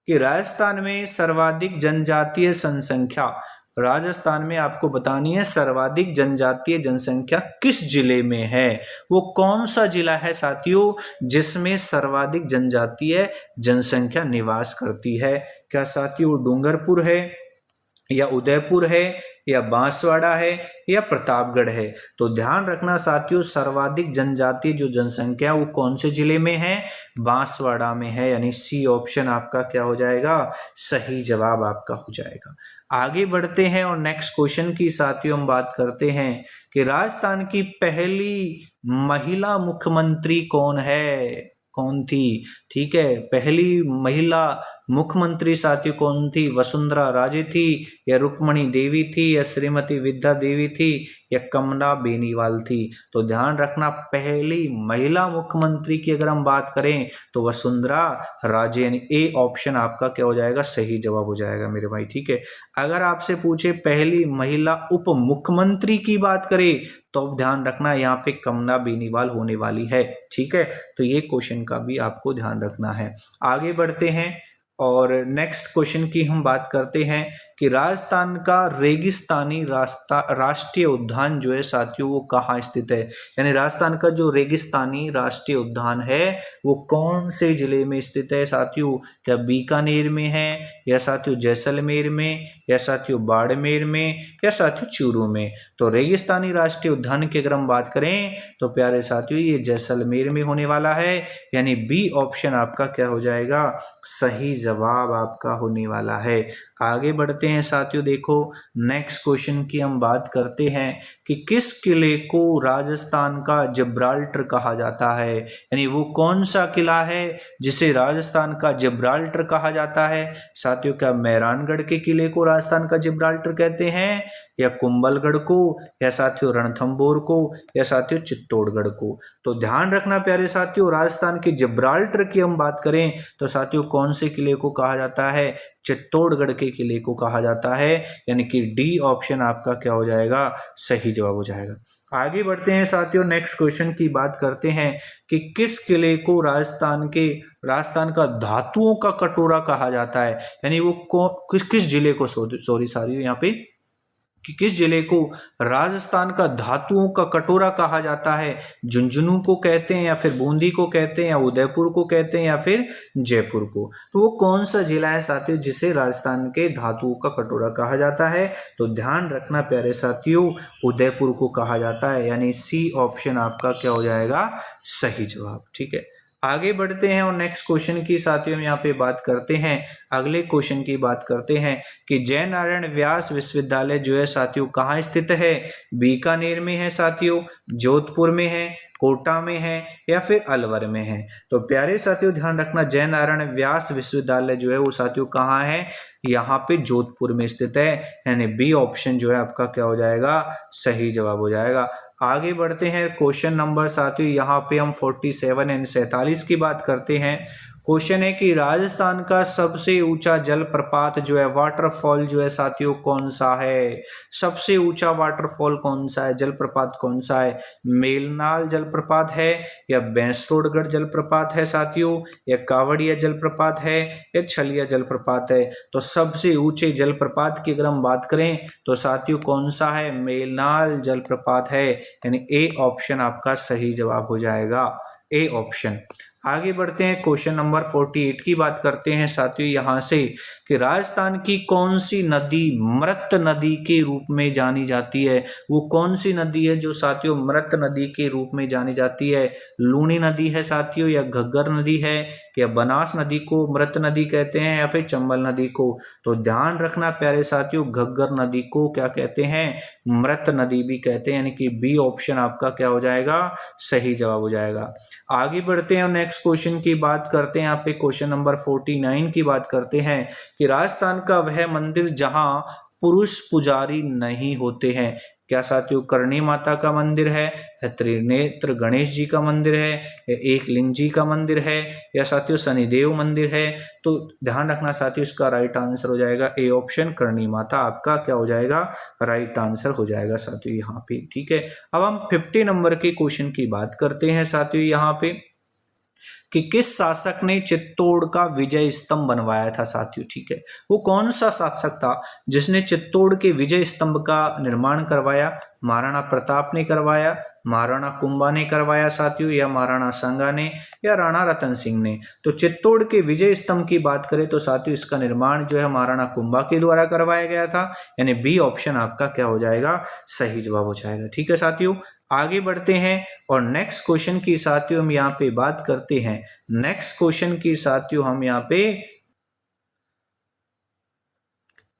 कि राजस्थान में सर्वाधिक जनजातीय जनसंख्या, राजस्थान में आपको बतानी है सर्वाधिक जनजातीय जनसंख्या किस जिले में है, वो कौन सा जिला है साथियों जिसमें सर्वाधिक जनजातीय जनसंख्या निवास करती है, क्या साथियों डूंगरपुर है, या उदयपुर है, या बांसवाड़ा है, या प्रतापगढ़ है। तो ध्यान रखना साथियों सर्वाधिक जनजातीय जो जनसंख्या वो कौन से जिले में है, बांसवाड़ा में है, यानी सी ऑप्शन आपका क्या हो जाएगा सही जवाब आपका हो जाएगा। आगे बढ़ते हैं और नेक्स्ट क्वेश्चन की साथियों हम बात करते हैं कि राजस्थान की पहली महिला मुख्यमंत्री कौन है, कौन थी, ठीक है पहली महिला मुख्यमंत्री साथियों कौन थी? वसुंधरा राजे थी, या रुक्मणी देवी थी, या श्रीमती विद्या देवी थी, या कमला बेनीवाल थी? तो ध्यान रखना, पहली महिला मुख्यमंत्री की अगर हम बात करें तो वसुंधरा राजे, यानी ए ऑप्शन आपका क्या हो जाएगा? सही जवाब हो जाएगा मेरे भाई, ठीक है। अगर आपसे पूछे पहली महिला उप मुख्यमंत्री की बात करें तो ध्यान रखना यहाँ पे कमला बेनीवाल होने वाली है, ठीक है। तो ये क्वेश्चन का भी आपको ध्यान रखना है। आगे बढ़ते हैं और नेक्स्ट क्वेश्चन की हम बात करते हैं कि राजस्थान का रेगिस्तानी राष्ट्रीय उद्यान जो है साथियों वो कहाँ स्थित है? यानी राजस्थान का जो रेगिस्तानी राष्ट्रीय उद्यान है वो कौन से जिले में स्थित है साथियों? क्या बीकानेर में है, या साथियों जैसलमेर में, या साथियों बाड़मेर में, या साथियों चूरू में? तो रेगिस्तानी राष्ट्रीय उद्यान की अगर हम बात करें तो प्यारे साथियों ये जैसलमेर में होने वाला है, यानी बी ऑप्शन आपका क्या हो जाएगा? सही जवाब आपका होने वाला है। आगे बढ़ते हैं साथियों, देखो नेक्स्ट क्वेश्चन की हम बात करते हैं कि किस किले को राजस्थान का जिब्राल्टर कहा जाता है? यानी वो कौन सा किला है जिसे राजस्थान का जिब्राल्टर कहा जाता है? साथियों क्या मेहरानगढ़ के किले को राजस्थान का जिब्राल्टर कहते हैं, या कुंभलगढ़ को, या साथियों रणथंभौर को, या साथियों चित्तौड़गढ़ को? तो ध्यान रखना प्यारे साथियों, राजस्थान के जिब्राल्टर की हम बात करें तो साथियों कौन से किले को कहा जाता है? चित्तौड़गढ़ के किले को कहा जाता है, यानी कि डी ऑप्शन आपका क्या हो जाएगा? सही जवाब हो जाएगा। आगे बढ़ते हैं साथियों, नेक्स्ट क्वेश्चन की बात करते हैं कि किस किले को राजस्थान का धातुओं का कटोरा कहा जाता है? यानी वो किस जिले को, सॉरी यहाँ पे, कि किस जिले को राजस्थान का धातुओं का कटोरा कहा जाता है? झुंझुनू को कहते हैं, या फिर बूंदी को कहते हैं, या उदयपुर को कहते हैं, या फिर जयपुर को? तो वो कौन सा जिला है साथियों जिसे राजस्थान के धातुओं का कटोरा कहा जाता है? तो ध्यान रखना प्यारे साथियों, उदयपुर को कहा जाता है, यानी सी ऑप्शन आपका क्या हो जाएगा? सही जवाब, ठीक है। आगे बढ़ते हैं और नेक्स्ट क्वेश्चन की साथियों हम यहाँ पे बात करते हैं, अगले क्वेश्चन की बात करते हैं कि जय नारायण व्यास विश्वविद्यालय जो है साथियों कहाँ स्थित है? बीकानेर में है साथियों, जोधपुर में है, कोटा में है, या फिर अलवर में है? तो प्यारे साथियों ध्यान रखना, जय नारायण व्यास विश्वविद्यालय जो है वो साथियों कहाँ है? यहाँ पे जोधपुर में स्थित है, यानी बी ऑप्शन जो है आपका क्या हो जाएगा? सही जवाब हो जाएगा। आगे बढ़ते हैं, क्वेश्चन नंबर साथियों यहाँ पे हम 47 एंड 47 की बात करते हैं। क्वेश्चन है कि राजस्थान का सबसे ऊंचा जलप्रपात जो है, वाटरफॉल जो है साथियों कौन सा है? सबसे ऊंचा वाटरफॉल कौन सा है, जलप्रपात कौन सा है? मेलनाल जलप्रपात है, या बैंसरोडगढ़ जलप्रपात है साथियों, या कावड़िया जलप्रपात है, या छलिया जलप्रपात है? तो सबसे ऊंचे जलप्रपात की अगर हम बात करें तो साथियों कौन सा है? मेलनाल जलप्रपात है, यानी ए ऑप्शन आपका सही जवाब हो जाएगा, ए ऑप्शन। आगे बढ़ते हैं, क्वेश्चन नंबर 48 की बात करते हैं साथियों यहाँ से कि राजस्थान की कौन सी नदी मृत नदी के रूप में जानी जाती है? वो कौन सी नदी है जो साथियों मृत नदी के रूप में जानी जाती है? लूनी नदी है साथियों, या घग्गर नदी है, या बनास नदी को मृत नदी कहते हैं, या फिर चंबल नदी को? तो ध्यान रखना प्यारे साथियों, घग्गर नदी को क्या कहते हैं? मृत नदी भी कहते हैं, यानी कि बी ऑप्शन आपका क्या हो जाएगा? सही जवाब हो जाएगा। आगे बढ़ते हैं, नेक्स्ट क्वेश्चन की बात करते हैं, यहाँ पे क्वेश्चन नंबर 49 की बात करते हैं कि राजस्थान का वह मंदिर जहां पुरुष पुजारी नहीं होते हैं, क्या साथियों करणी माता का मंदिर है, या त्रिनेत्र गणेश जी का मंदिर है, या एक लिंग जी का मंदिर है, या साथियों शनिदेव मंदिर है? तो ध्यान रखना साथियों, इसका राइट आंसर हो जाएगा ए ऑप्शन, करणी माता आपका क्या हो जाएगा? राइट आंसर हो जाएगा साथियों यहाँ पे, ठीक है। अब हम 50 नंबर के क्वेश्चन की बात करते हैं साथियों यहाँ पे कि किस शासक ने चित्तौड़ का विजय स्तंभ बनवाया था साथियों, ठीक है। वो कौन सा शासक था जिसने चित्तौड़ के विजय स्तंभ का निर्माण करवाया? महाराणा प्रताप ने करवाया, महाराणा कुंभा ने करवाया साथियों, या महाराणा सांगा ने, या राणा रतन सिंह ने? तो चित्तौड़ के विजय स्तंभ की बात करें तो साथियों इसका निर्माण जो है महाराणा कुंभा के द्वारा करवाया गया था, यानी बी ऑप्शन आपका क्या हो जाएगा? सही जवाब हो जाएगा, ठीक है साथियों। आगे बढ़ते हैं और नेक्स्ट क्वेश्चन की साथियों हम यहाँ पे बात करते हैं, नेक्स्ट क्वेश्चन की साथियों हम यहाँ पे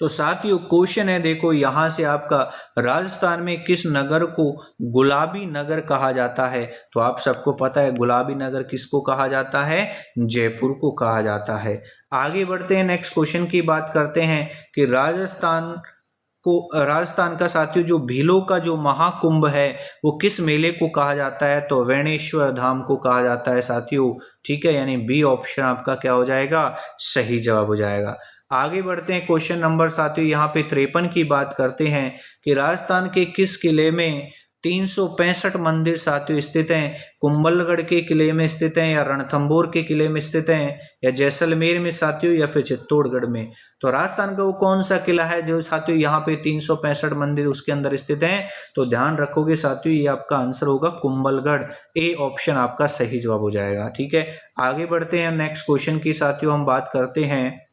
तो साथियों क्वेश्चन है, देखो यहां से आपका, राजस्थान में किस नगर को गुलाबी नगर कहा जाता है? तो आप सबको पता है गुलाबी नगर किसको कहा जाता है? जयपुर को कहा जाता है। आगे बढ़ते हैं, नेक्स्ट क्वेश्चन की बात करते हैं कि राजस्थान का साथियों जो भीलों का जो महाकुंभ है वो किस मेले को कहा जाता है? तो वेणेश्वर धाम को कहा जाता है साथियों, ठीक है, यानी बी ऑप्शन आपका क्या हो जाएगा? सही जवाब हो जाएगा। आगे बढ़ते हैं, क्वेश्चन नंबर साथियों यहाँ पे 53 की बात करते हैं कि राजस्थान के किस किले में 365 मंदिर साथियों स्थित हैं? कुंभलगढ़ के किले में स्थित हैं, या रणथंभौर के किले में स्थित हैं, या जैसलमेर में साथियों, या फिर चित्तौड़गढ़ में? तो राजस्थान का वो कौन सा किला है जो साथियों यहाँ पे 365 मंदिर उसके अंदर स्थित हैं? तो ध्यान रखोगे साथियों, ये आपका आंसर होगा कुंभलगढ़, ए ऑप्शन आपका सही जवाब हो जाएगा। ठीक है, आगे बढ़ते हैं, नेक्स्ट क्वेश्चन की साथियों हम बात करते हैं।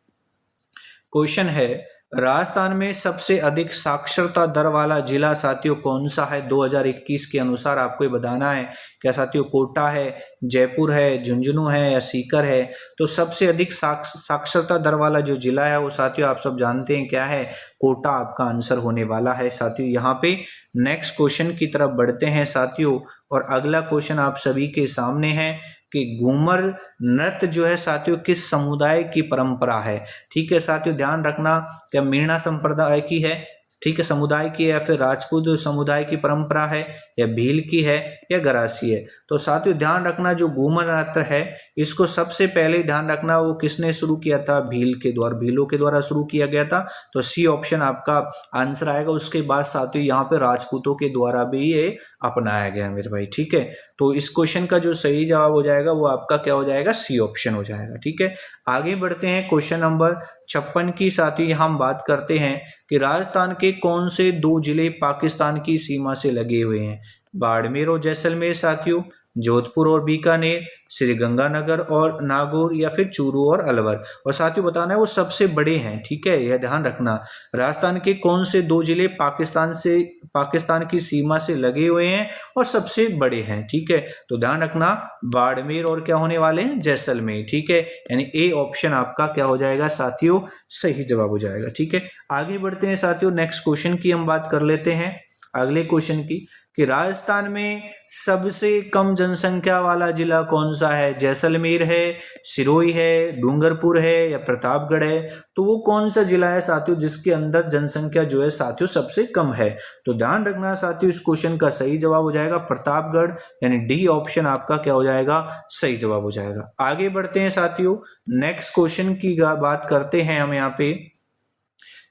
क्वेश्चन है, राजस्थान में सबसे अधिक साक्षरता दर वाला जिला साथियों कौन सा है? 2021 के अनुसार आपको ये बताना है। क्या साथियों कोटा है, जयपुर है, झुंझुनू है, या सीकर है? तो सबसे अधिक साक्षरता दर वाला जो जिला है वो साथियों आप सब जानते हैं क्या है? कोटा आपका आंसर होने वाला है साथियों यहाँ पे। नेक्स्ट क्वेश्चन की तरफ बढ़ते हैं साथियों, और अगला क्वेश्चन आप सभी के सामने है कि घूमर नृत्य जो है साथियों किस समुदाय की परंपरा है? ठीक है साथियों, ध्यान रखना, क्या मीणा संप्रदाय की है, ठीक है, समुदाय की है, या फिर राजपूत समुदाय की परंपरा है, या भील की है, या गरासी है? तो साथियों ध्यान रखना, जो घूमर नृत्य है इसको सबसे पहले ध्यान रखना वो किसने शुरू किया था? भील के द्वारा, भीलों के द्वारा शुरू किया गया था। तो सी ऑप्शन आपका आंसर आएगा। उसके बाद साथियों यहाँ पे राजपूतों के द्वारा भी ये अपनाया गया मेरे भाई। ठीक है, तो इस क्वेश्चन का जो सही जवाब हो जाएगा वो आपका क्या हो जाएगा? सी ऑप्शन हो जाएगा। ठीक है, आगे बढ़ते हैं, क्वेश्चन नंबर 56 की साथियों हम बात करते हैं कि राजस्थान के कौन से 2 जिले पाकिस्तान की सीमा से लगे हुए हैं? बाड़मेर और जैसलमेर साथियों, जोधपुर और बीकानेर, श्री गंगानगर और नागौर, या फिर चूरू और अलवर? और साथियों बताना है वो सबसे बड़े हैं। ठीक है, यह ध्यान रखना, राजस्थान के कौन से 2 जिले पाकिस्तान की सीमा से लगे हुए हैं और सबसे बड़े हैं? ठीक है, तो ध्यान रखना बाड़मेर और क्या होने वाले हैं? जैसलमेर। ठीक है, यानी ए ऑप्शन आपका क्या हो जाएगा साथियों? सही जवाब हो जाएगा। ठीक है, आगे बढ़ते हैं साथियों, नेक्स्ट क्वेश्चन की हम बात कर लेते हैं, अगले क्वेश्चन की, कि राजस्थान में सबसे कम जनसंख्या वाला जिला कौन सा है? जैसलमेर है, सिरोही है, डूंगरपुर है, या प्रतापगढ़ है? तो वो कौन सा जिला है साथियों जिसके अंदर जनसंख्या जो है साथियों सबसे कम है? तो ध्यान रखना साथियों, इस क्वेश्चन का सही जवाब हो जाएगा प्रतापगढ़, यानी डी ऑप्शन आपका क्या हो जाएगा? सही जवाब हो जाएगा। आगे बढ़ते हैं साथियों, नेक्स्ट क्वेश्चन की बात करते हैं हम यहाँ पे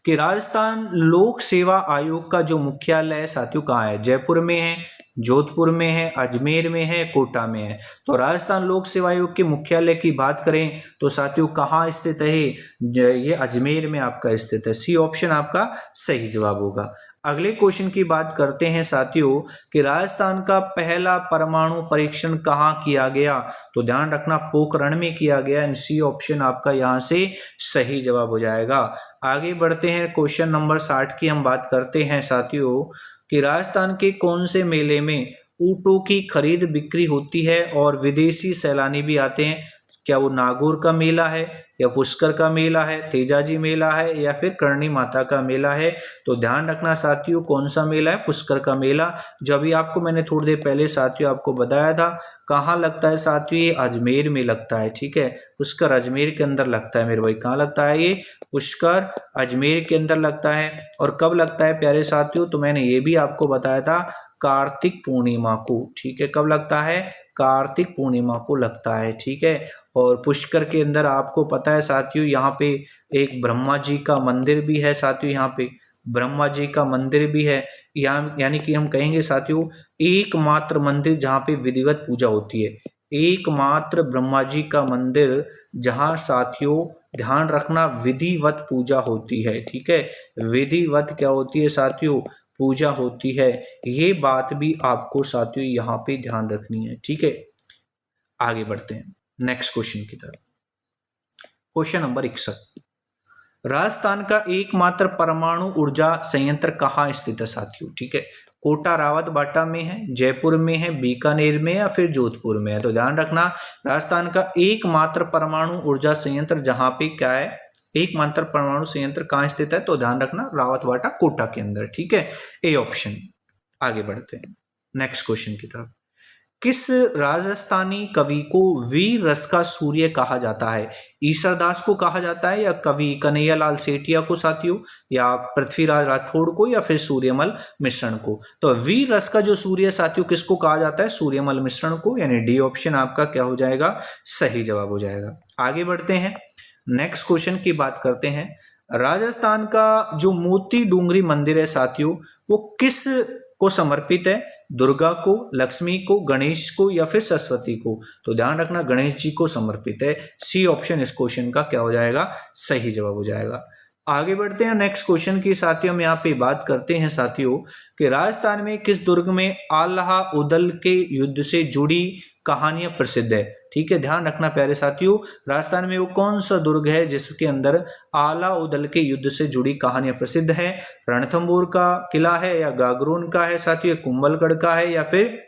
कि राजस्थान लोक सेवा आयोग का जो मुख्यालय है साथियों कहाँ है? जयपुर में है, जोधपुर में है, अजमेर में है, कोटा में है? तो राजस्थान लोक सेवा आयोग के मुख्यालय की बात करें तो साथियों कहाँ स्थित है? ये अजमेर में आपका स्थित है। सी ऑप्शन आपका सही जवाब होगा। अगले क्वेश्चन की बात करते हैं साथियों कि राजस्थान का पहला परमाणु परीक्षण कहाँ किया गया? तो ध्यान रखना पोखरण में किया गया। सी ऑप्शन आपका यहाँ से सही जवाब हो जाएगा। आगे बढ़ते हैं, क्वेश्चन नंबर 60 की हम बात करते हैं साथियों कि राजस्थान के कौन से मेले में ऊँटों की खरीद बिक्री होती है और विदेशी सैलानी भी आते हैं? क्या वो नागौर का मेला है, या पुष्कर का मेला है, तेजाजी मेला है, या फिर करणी माता का मेला है? तो ध्यान रखना साथियों कौन सा मेला है? पुष्कर का मेला, जो अभी आपको मैंने थोड़ी देर पहले साथियों आपको बताया था। कहाँ लगता है साथियों? ये अजमेर में लगता है। ठीक है, पुष्कर अजमेर के अंदर लगता है मेरे भाई। कहाँ लगता है ये? पुष्कर अजमेर के अंदर लगता है। और कब लगता है प्यारे साथियों? तो मैंने ये भी आपको बताया था कार्तिक पूर्णिमा को। ठीक है, कब लगता है? कार्तिक पूर्णिमा को लगता है। ठीक है, और पुष्कर के अंदर आपको पता है साथियों यहाँ पे एक ब्रह्मा जी का मंदिर भी है साथियों, यहाँ पे ब्रह्मा जी का मंदिर भी है। यानी कि हम कहेंगे साथियों एकमात्र मंदिर जहाँ पे विधिवत पूजा होती है, एकमात्र ब्रह्मा जी का मंदिर जहाँ साथियों ध्यान रखना विधिवत पूजा होती है। ठीक है, विधिवत क्या होती है साथियों? पूजा होती है। ये बात भी आपको साथियों यहाँ पे ध्यान रखनी है। ठीक है, आगे बढ़ते हैं नेक्स्ट क्वेश्चन की तरफ। क्वेश्चन नंबर 61, राजस्थान का एकमात्र परमाणु ऊर्जा संयंत्र कहाँ स्थित है साथियों? ठीक है, कोटा रावत बाटा में है, जयपुर में है, बीकानेर में, या फिर जोधपुर में है? तो ध्यान रखना राजस्थान का एकमात्र परमाणु ऊर्जा संयंत्र जहां पे क्या है? एकमात्र परमाणु संयंत्र कहाँ स्थित है, तो ध्यान रखना रावतवाटा कोटा के अंदर, ठीक है, ए ऑप्शन। आगे बढ़ते हैं नेक्स्ट क्वेश्चन की तरफ। किस राजस्थानी कवि को वीर रस का सूर्य कहा जाता है? ईश्वरदास को कहा जाता है, या कवि कन्हैयालाल सेठिया को साथियों, या पृथ्वीराज राठौड़ को, या फिर सूर्यमल मिश्रण को? तो वीर रस का जो सूर्य साथियों किसको कहा जाता है? सूर्यमल मिश्रण को, यानी डी ऑप्शन आपका क्या हो जाएगा, सही जवाब हो जाएगा। आगे बढ़ते हैं नेक्स्ट क्वेश्चन की बात करते हैं। राजस्थान का जो मोती डूंगरी मंदिर है साथियों, वो किस को समर्पित है? दुर्गा को, लक्ष्मी को, गणेश को, या फिर सरस्वती को? तो ध्यान रखना गणेश जी को समर्पित है। सी ऑप्शन इस क्वेश्चन का क्या हो जाएगा, सही जवाब हो जाएगा। आगे बढ़ते हैं नेक्स्ट क्वेश्चन की साथियों, हम यहाँ पे बात करते हैं साथियों कि राजस्थान में किस दुर्ग में आल्हा उदल के युद्ध से जुड़ी कहानियां प्रसिद्ध है? ठीक है, ध्यान रखना प्यारे साथियों, राजस्थान में वो कौन सा दुर्ग है जिसके अंदर आला उदल के युद्ध से जुड़ी कहानियां प्रसिद्ध है? रणथंबोर का किला है, या गागरोन का है साथियों, कुंभलगढ़ का है, या फिर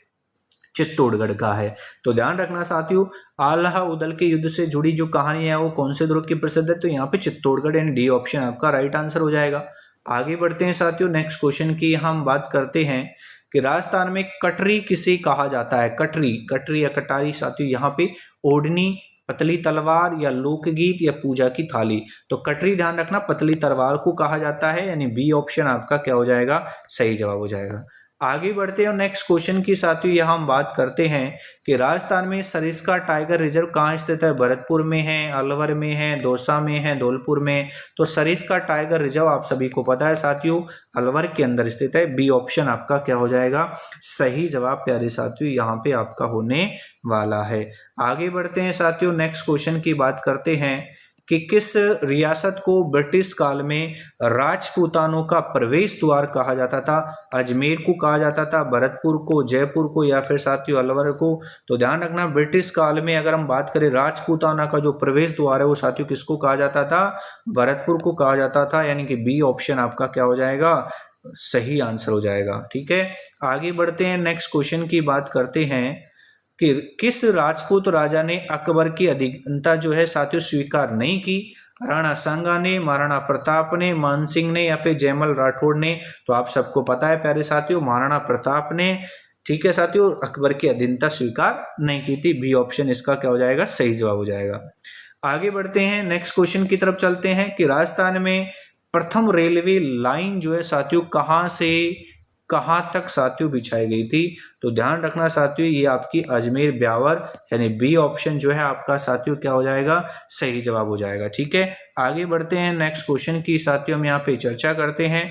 चित्तौड़गढ़ का है? तो ध्यान रखना साथियों, आल्हा उदल के युद्ध से जुड़ी जो कहानी है वो कौन से दुर्ग की प्रसिद्ध है? तो यहाँ पे चित्तौड़गढ़, यानी डी ऑप्शन आपका राइट आंसर हो जाएगा। आगे बढ़ते हैं साथियों नेक्स्ट क्वेश्चन की हम बात करते हैं कि राजस्थान में कटरी किसे कहा जाता है? कटरी, कटरी या कटारी साथियों, यहाँ पे ओढ़नी, पतली तलवार, या लोकगीत, या पूजा की थाली? तो कटरी ध्यान रखना पतली तलवार को कहा जाता है, यानी बी ऑप्शन आपका क्या हो जाएगा, सही जवाब हो जाएगा। आगे बढ़ते हैं नेक्स्ट क्वेश्चन की साथियों, यहाँ हम बात करते हैं कि राजस्थान में सरिस्का टाइगर रिजर्व कहाँ स्थित है? भरतपुर में है, अलवर में है, दौसा में है, धौलपुर में? तो सरिस्का टाइगर रिजर्व आप सभी को पता है साथियों, अलवर के अंदर स्थित है। बी ऑप्शन आपका क्या हो जाएगा, सही जवाब प्यारे साथियों यहाँ पे आपका होने वाला है। आगे बढ़ते हैं साथियों नेक्स्ट क्वेश्चन की बात करते हैं कि किस रियासत को ब्रिटिश काल में राजपूतानों का प्रवेश द्वार कहा जाता था? अजमेर को कहा जाता था, भरतपुर को, जयपुर को, या फिर साथियों अलवर को? तो ध्यान रखना ब्रिटिश काल में अगर हम बात करें राजपूताना का जो प्रवेश द्वार है वो साथियों किसको कहा जाता था? भरतपुर को कहा जाता था, यानी कि बी ऑप्शन आपका क्या हो जाएगा, सही आंसर हो जाएगा। ठीक है, आगे बढ़ते हैं नेक्स्ट क्वेश्चन की बात करते हैं कि किस राजपूत राजा ने अकबर की अधीनता जो है साथियों स्वीकार नहीं की? राणा सांगा ने, महाराणा प्रताप ने, मानसिंह ने, या फिर जयमल राठौड़ ने? तो आप सबको पता है प्यारे साथियों महाराणा प्रताप ने, ठीक है साथियों, अकबर की अधीनता स्वीकार नहीं की थी। बी ऑप्शन इसका क्या हो जाएगा, सही जवाब हो जाएगा। आगे बढ़ते हैं नेक्स्ट क्वेश्चन की तरफ चलते हैं कि राजस्थान में प्रथम रेलवे लाइन जो है साथियों कहां से कहां तक साथियों बिछाई गई थी? तो ध्यान रखना साथियों ये आपकी अजमेर ब्यावर, यानी बी ऑप्शन जो है आपका साथियों क्या हो जाएगा, सही जवाब हो जाएगा। ठीक है, आगे बढ़ते हैं नेक्स्ट क्वेश्चन की साथियों हम यहाँ पे चर्चा करते हैं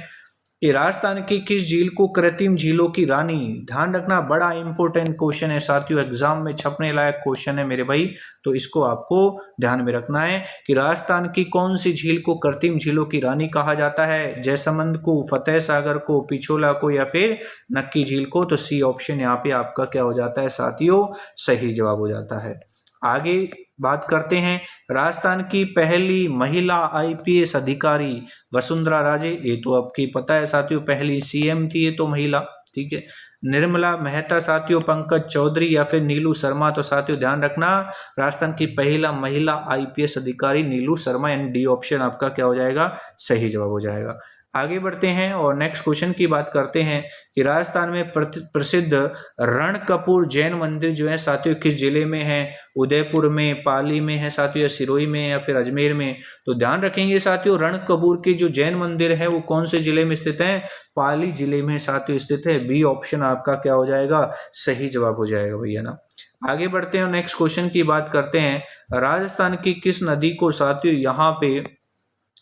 कि राजस्थान की किस झील को कृत्रिम झीलों की रानी? ध्यान रखना बड़ा इंपॉर्टेंट क्वेश्चन है साथियों, एग्जाम में छपने लायक क्वेश्चन है मेरे भाई, तो इसको आपको ध्यान में रखना है कि राजस्थान की कौन सी झील को कृत्रिम झीलों की रानी कहा जाता है? जयसमंद को, फतेह सागर को, पिछोला को, या फिर नक्की झील को? तो सी ऑप्शन यहाँ पे आपका क्या हो जाता है साथियों, सही जवाब हो जाता है। आगे बात करते हैं राजस्थान की पहली महिला आईपीएस अधिकारी वसुंधरा राजे, ये तो आपकी पता है साथियों पहली सीएम थी ये तो महिला। ठीक है, निर्मला मेहता साथियों, पंकज चौधरी, या फिर नीलू शर्मा? तो साथियों ध्यान रखना राजस्थान की पहला महिला आईपीएस अधिकारी नीलू शर्मा, यानी डी ऑप्शन आपका क्या हो जाएगा, सही जवाब हो जाएगा। आगे बढ़ते हैं और नेक्स्ट क्वेश्चन की बात करते हैं कि राजस्थान में प्रसिद्ध रणकपुर जैन मंदिर जो है साथियों किस जिले में है? उदयपुर में, पाली में है साथियों, या सिरोही में, या फिर अजमेर में? तो ध्यान रखेंगे साथियों रणकपुर की जो जैन मंदिर है वो कौन से जिले में स्थित है? पाली जिले में साथियों स्थित है। बी ऑप्शन आपका क्या हो जाएगा, सही जवाब हो जाएगा भैया ना। आगे बढ़ते हैं नेक्स्ट क्वेश्चन की बात करते हैं राजस्थान की किस नदी को साथियों यहाँ पे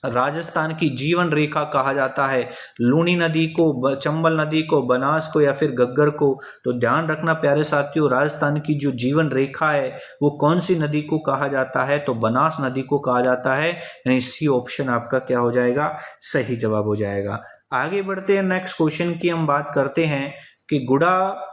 राजस्थान की जीवन रेखा कहा जाता है? लूनी नदी को, चंबल नदी को, बनास को, या फिर गग्गर को? तो ध्यान रखना प्यारे साथियों राजस्थान की जो जीवन रेखा है वो कौन सी नदी को कहा जाता है? तो बनास नदी को कहा जाता है, यानी सी ऑप्शन आपका क्या हो जाएगा, सही जवाब हो जाएगा। आगे बढ़ते हैं नेक्स्ट क्वेश्चन की हम बात करते हैं कि गुड़ा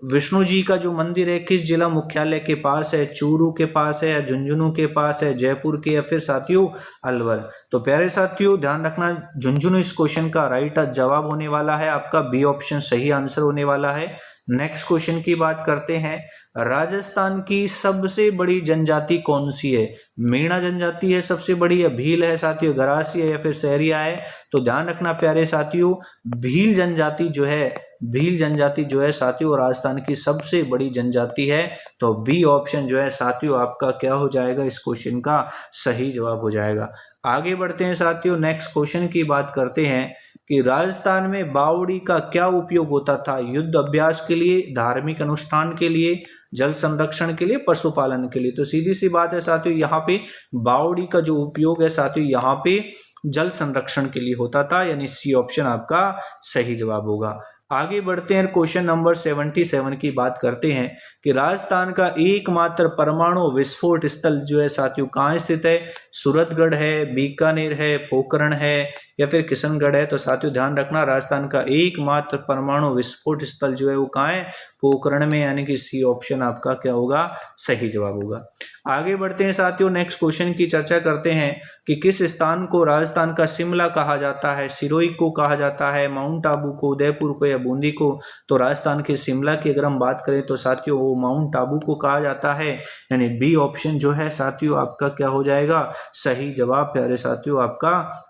विष्णु जी का जो मंदिर है किस जिला मुख्यालय के पास है? चूरू के पास है, या झुंझुनू के पास है, जयपुर के, या फिर साथियों अलवर? तो प्यारे साथियों ध्यान रखना झुंझुनू इस क्वेश्चन का राइट जवाब होने वाला है आपका, बी ऑप्शन सही आंसर होने वाला है। नेक्स्ट क्वेश्चन की बात करते हैं, राजस्थान की सबसे बड़ी जनजाति कौन सी है? मीणा जनजाति है सबसे बड़ी, या भील है साथियों, गरासी है, या फिर सहरिया है? तो ध्यान रखना प्यारे साथियों, भील जनजाति जो है, भील जनजाति जो है साथियों राजस्थान की सबसे बड़ी जनजाति है। तो बी ऑप्शन जो है साथियों आपका क्या हो जाएगा, इस क्वेश्चन का सही जवाब हो जाएगा। आगे बढ़ते हैं साथियों, नेक्स्ट क्वेश्चन की बात करते हैं कि राजस्थान में बावड़ी का क्या उपयोग होता था? युद्ध अभ्यास के लिए, धार्मिक अनुष्ठान के लिए, जल संरक्षण के लिए, पशुपालन के लिए? तो सीधी सी बात है साथियों, यहाँ पे बावड़ी का जो उपयोग है साथियों यहाँ पे जल संरक्षण के लिए होता था, यानी सी ऑप्शन आपका सही जवाब होगा। आगे बढ़ते हैं, क्वेश्चन नंबर 77 की बात करते हैं कि राजस्थान का एकमात्र परमाणु विस्फोट स्थल जो है साथियों कहाँ स्थित है? सूरतगढ़ है, बीकानेर है, पोखरण है, या फिर किशनगढ़ है? तो साथियों ध्यान रखना, राजस्थान का एकमात्र परमाणु विस्फोट स्थल जो है वो कहाँ है? पोखरण में, यानी कि सी ऑप्शन आपका क्या होगा, सही जवाब होगा। आगे बढ़ते हैं साथियों, नेक्स्ट क्वेश्चन की चर्चा करते हैं कि किस स्थान को राजस्थान का शिमला कहा जाता है? सिरोही को कहा जाता है, माउंट आबू को, उदयपुर को, या बूंदी को? तो राजस्थान के शिमला की अगर हम बात करें तो साथियों वो माउंट आबू को कहा जाता है, यानी बी ऑप्शन जो है साथियों आपका क्या हो जाएगा, सही जवाब प्यारे साथियों आपका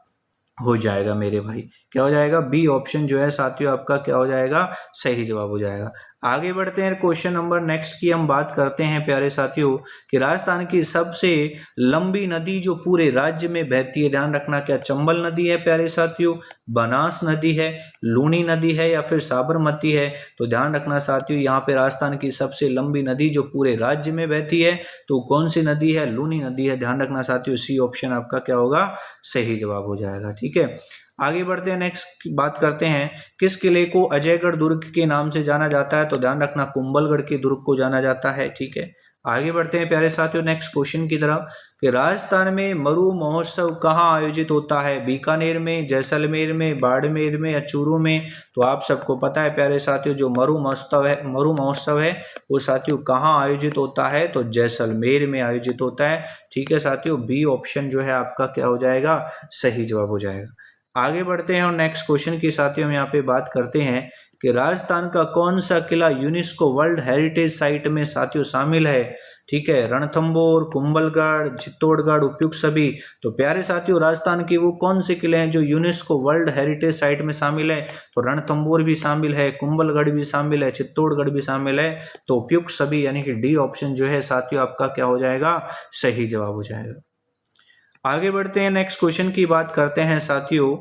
हो जाएगा मेरे भाई। क्या हो जाएगा? बी ऑप्शन जो है साथियों आपका क्या हो जाएगा, सही जवाब हो जाएगा। आगे बढ़ते हैं, क्वेश्चन नंबर नेक्स्ट की हम बात करते हैं प्यारे साथियों कि राजस्थान की सबसे लंबी नदी जो पूरे राज्य में बहती है, ध्यान रखना, क्या चंबल नदी है प्यारे साथियों, बनास नदी है, लूनी नदी है, या फिर साबरमती है? तो ध्यान रखना साथियों, यहाँ पे राजस्थान की सबसे लंबी नदी जो पूरे राज्य में बहती है तो कौन सी नदी है? लूनी नदी है। ध्यान रखना साथियों, सी ऑप्शन आपका क्या होगा, सही जवाब हो जाएगा। ठीक है, आगे बढ़ते हैं, नेक्स्ट बात करते हैं, किस किले को अजयगढ़ दुर्ग के नाम से जाना जाता है? तो ध्यान रखना, कुंभलगढ़ के दुर्ग को जाना जाता है। ठीक है, आगे बढ़ते हैं प्यारे साथियों नेक्स्ट क्वेश्चन की तरफ कि राजस्थान में मरु महोत्सव कहाँ आयोजित होता है? बीकानेर में, जैसलमेर में, बाड़मेर में, या चूरू में? तो आप सबको पता है प्यारे साथियों, जो मरु महोत्सव है वो साथियों कहाँ आयोजित होता है? तो जैसलमेर में आयोजित होता है। ठीक है साथियों, बी ऑप्शन जो है आपका क्या हो जाएगा, सही जवाब हो जाएगा। आगे बढ़ते हैं और नेक्स्ट क्वेश्चन की साथियों हम यहाँ पे बात करते हैं कि राजस्थान का कौन सा किला यूनेस्को वर्ल्ड हेरिटेज साइट में साथियों शामिल है? ठीक है, रणथंबोर, कुंभलगढ़, चित्तौड़गढ़, उपयुक्त सभी? तो प्यारे साथियों राजस्थान के वो कौन से किले हैं जो यूनेस्को वर्ल्ड हेरिटेज साइट में शामिल है? तो रणथंबोर भी शामिल है, कुंभलगढ़ भी शामिल है, चित्तौड़गढ़ भी शामिल है। तो उपयुक्त सभी यानी कि डी ऑप्शन जो है साथियों आपका क्या हो जाएगा, सही जवाब हो जाएगा। आगे बढ़ते हैं, नेक्स्ट क्वेश्चन की बात करते हैं साथियों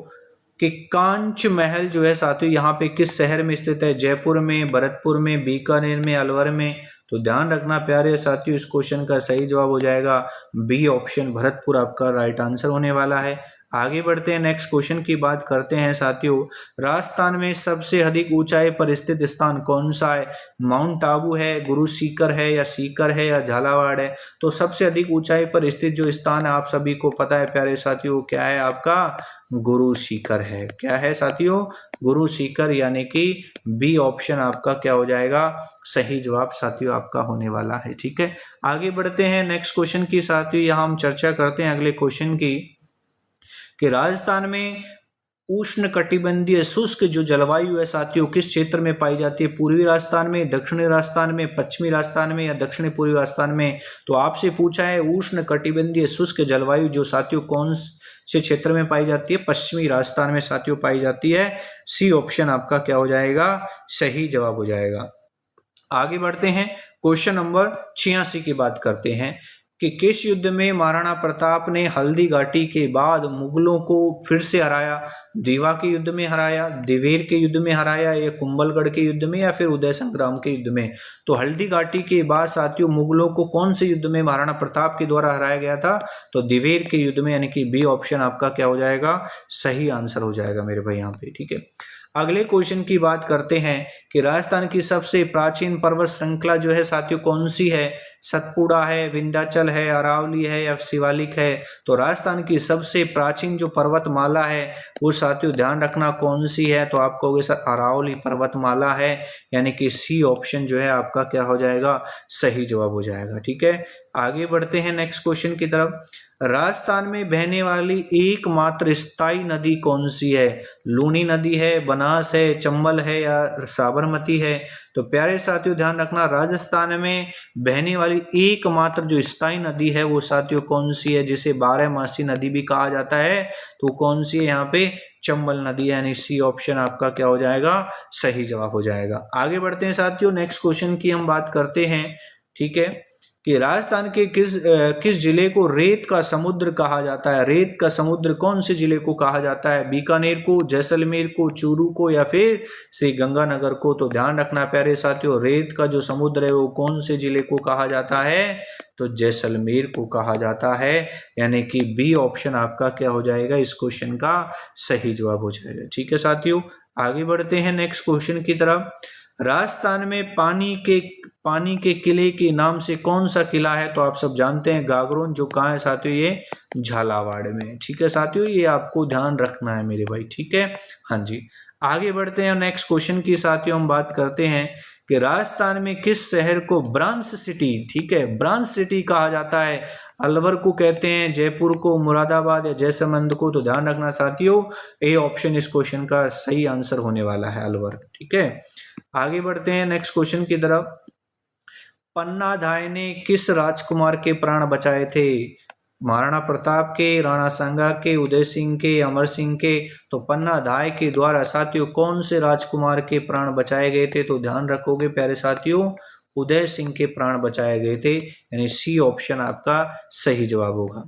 कि कांच महल जो है साथियों यहाँ पे किस शहर में स्थित है? जयपुर में, भरतपुर में, बीकानेर में, अलवर में? तो ध्यान रखना प्यारे साथियों, इस क्वेश्चन का सही जवाब हो जाएगा बी ऑप्शन, भरतपुर आपका राइट आंसर होने वाला है। आगे बढ़ते हैं, नेक्स्ट क्वेश्चन की बात करते हैं साथियों, राजस्थान में सबसे अधिक ऊंचाई पर स्थित स्थान कौन सा है? माउंट आबू है, गुरु सीकर है, या सीकर है, या झालावाड़ है? तो सबसे अधिक ऊंचाई पर स्थित जो स्थान है आप सभी को पता है प्यारे साथियों, क्या है आपका? गुरु सीकर है। क्या है साथियों? गुरु सीकर, यानी कि बी ऑप्शन आपका क्या हो जाएगा, सही जवाब साथियों आपका होने वाला है। ठीक है, आगे बढ़ते हैं नेक्स्ट क्वेश्चन की साथियों, यहाँ हम चर्चा करते हैं अगले क्वेश्चन की कि राजस्थान में उष्ण कटिबंधीय शुष्क जो जलवायु है साथियों किस क्षेत्र में पाई जाती है? पूर्वी राजस्थान में, दक्षिणी राजस्थान में, पश्चिमी राजस्थान में, या दक्षिणी पूर्वी राजस्थान में? तो आपसे पूछा है उष्ण कटिबंधीय शुष्क जलवायु जो साथियों कौन से क्षेत्र में पाई जाती है? पश्चिमी राजस्थान में साथियों पाई जाती है। सी ऑप्शन आपका क्या हो जाएगा, सही जवाब हो जाएगा। आगे बढ़ते हैं, क्वेश्चन नंबर 86 की बात करते हैं कि किस युद्ध में महाराणा प्रताप ने हल्दी घाटी के बाद मुगलों को फिर से हराया? दीवा के युद्ध में हराया, दिवेर के युद्ध में हराया, या कुंभलगढ़ के युद्ध में, या फिर उदय संग्राम के युद्ध में? तो हल्दी घाटी के बाद साथियों मुगलों को कौन से युद्ध में महाराणा प्रताप के द्वारा हराया गया था? तो दिवेर के युद्ध में, यानी कि बी ऑप्शन आपका क्या हो जाएगा, सही आंसर हो जाएगा मेरे भाई यहाँ पे। ठीक है, अगले क्वेश्चन की बात करते हैं कि राजस्थान की सबसे प्राचीन पर्वत श्रृंखला जो है साथियों कौन सी है? सतपुड़ा है, विंध्याचल है, अरावली है या शिवालिक है। तो राजस्थान की सबसे प्राचीन जो पर्वतमाला है वो साथियों ध्यान रखना कौन सी है, तो आप कहोगे सर अरावली पर्वतमाला है, यानी कि सी ऑप्शन जो है आपका क्या हो जाएगा, सही जवाब हो जाएगा। ठीक है, आगे बढ़ते हैं नेक्स्ट क्वेश्चन की तरफ। राजस्थान में बहने वाली एकमात्र स्थायी नदी कौन सी है? लूनी नदी है, बनास है, चंबल है या साबरमती है? तो प्यारे साथियों ध्यान रखना, राजस्थान में बहने वाली एकमात्र जो स्थायी नदी है वो साथियों कौन सी है, जिसे 12मासी नदी भी कहा जाता है, तो कौन सी है यहाँ पे, चंबल नदी, यानी सी ऑप्शन आपका क्या हो जाएगा, सही जवाब हो जाएगा। आगे बढ़ते हैं साथियों, नेक्स्ट क्वेश्चन की हम बात करते हैं। ठीक है, कि राजस्थान के किस जिले को रेत का समुद्र कहा जाता है? रेत का समुद्र कौन से जिले को कहा जाता है? बीकानेर को, जैसलमेर को, चूरू को या फिर श्री गंगानगर को? तो ध्यान रखना प्यारे साथियों, रेत का जो समुद्र है वो कौन से जिले को कहा जाता है, तो जैसलमेर को कहा जाता है, यानी कि बी ऑप्शन आपका क्या हो जाएगा, इस क्वेश्चन का सही जवाब हो जाएगा। ठीक है साथियों, आगे बढ़ते हैं नेक्स्ट क्वेश्चन की तरफ। राजस्थान में पानी के किले के नाम से कौन सा किला है? तो आप सब जानते हैं गागरोन, जो कहाँ है साथियों, ये झालावाड़ में। ठीक है साथियों, ये आपको ध्यान रखना है मेरे भाई। ठीक है, हाँ जी, आगे बढ़ते हैं नेक्स्ट क्वेश्चन की साथियों, हम बात करते हैं कि राजस्थान में किस शहर को ब्रांच सिटी, ठीक है, ब्रांच सिटी कहा जाता है? अलवर को कहते हैं, जयपुर को, मुरादाबाद या जैसलमेर को? तो ध्यान रखना साथियों, ए ऑप्शन इस क्वेश्चन का सही आंसर होने वाला है, अलवर। ठीक है, आगे बढ़ते हैं नेक्स्ट क्वेश्चन की तरफ। पन्नाधाय ने किस राजकुमार के प्राण बचाए थे? महाराणा प्रताप के, राणा सांगा के, उदय सिंह के, अमर सिंह के? तो पन्नाधाय के द्वारा साथियों कौन से राजकुमार के प्राण बचाए गए थे? तो ध्यान रखोगे प्यारे साथियों, उदय सिंह के प्राण बचाए गए थे, यानी सी ऑप्शन आपका सही जवाब होगा।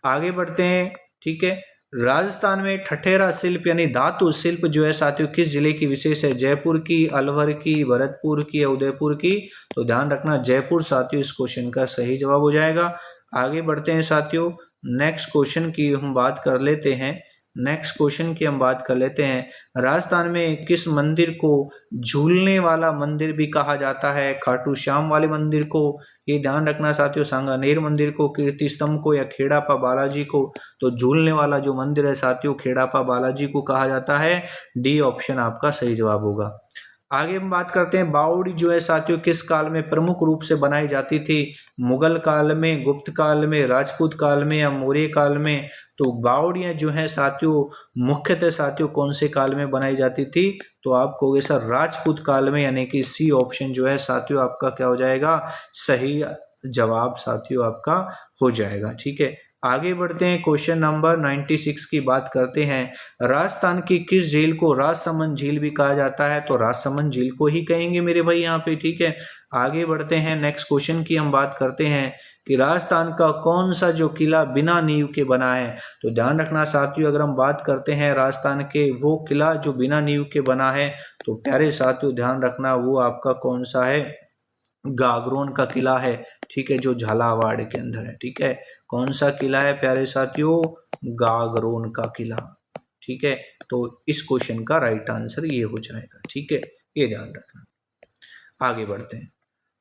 आगे बढ़ते हैं। ठीक है, राजस्थान में ठठेरा शिल्प यानी धातु शिल्प जो है साथियों किस जिले की विशेष है? जयपुर की, अलवर की, भरतपुर की या उदयपुर की? तो ध्यान रखना जयपुर साथियों इस क्वेश्चन का सही जवाब हो जाएगा। आगे बढ़ते हैं साथियों, नेक्स्ट क्वेश्चन की हम बात कर लेते हैं। राजस्थान में किस मंदिर को झूलने वाला मंदिर भी कहा जाता है? खाटू श्याम वाले मंदिर को, ये ध्यान रखना साथियों, सांगानेर मंदिर को, कीर्ति स्तंभ को या खेड़ापा बालाजी को? तो झूलने वाला जो मंदिर है साथियों खेड़ापा बालाजी को कहा जाता है, डी ऑप्शन आपका सही जवाब होगा। आगे हम बात करते हैं, बावड़ी जो है साथियों किस काल में प्रमुख रूप से बनाई जाती थी? मुगल काल में, गुप्त काल में, राजपूत काल में या मौर्य काल में? तो बावड़ियां जो है साथियों मुख्यतः साथियों कौन से काल में बनाई जाती थी? तो आप कहोगे सर राजपूत काल में, यानी कि सी ऑप्शन जो है साथियों आपका क्या हो जाएगा, सही जवाब साथियों आपका हो जाएगा। ठीक है, आगे बढ़ते हैं, क्वेश्चन नंबर 96 की बात करते हैं। राजस्थान की किस झील को राजसमंद झील भी कहा जाता है? तो राजसमंद झील को ही कहेंगे मेरे भाई यहाँ पे। ठीक है, आगे बढ़ते हैं, नेक्स्ट क्वेश्चन की हम बात करते हैं कि राजस्थान का कौन सा जो किला बिना नींव के बना है? तो ध्यान रखना साथियों, अगर हम बात करते हैं राजस्थान के वो किला जो बिना नींव के बना है, तो प्यारे साथियों ध्यान रखना वो आपका कौन सा है, गागरोन का किला है। ठीक है, जो झालावाड़ के अंदर है। ठीक है, कौन सा किला है प्यारे साथियों, गागरोन का किला। ठीक है, तो इस क्वेश्चन का राइट आंसर ये हो जाएगा। ठीक है, ये ध्यान रखना। आगे बढ़ते हैं,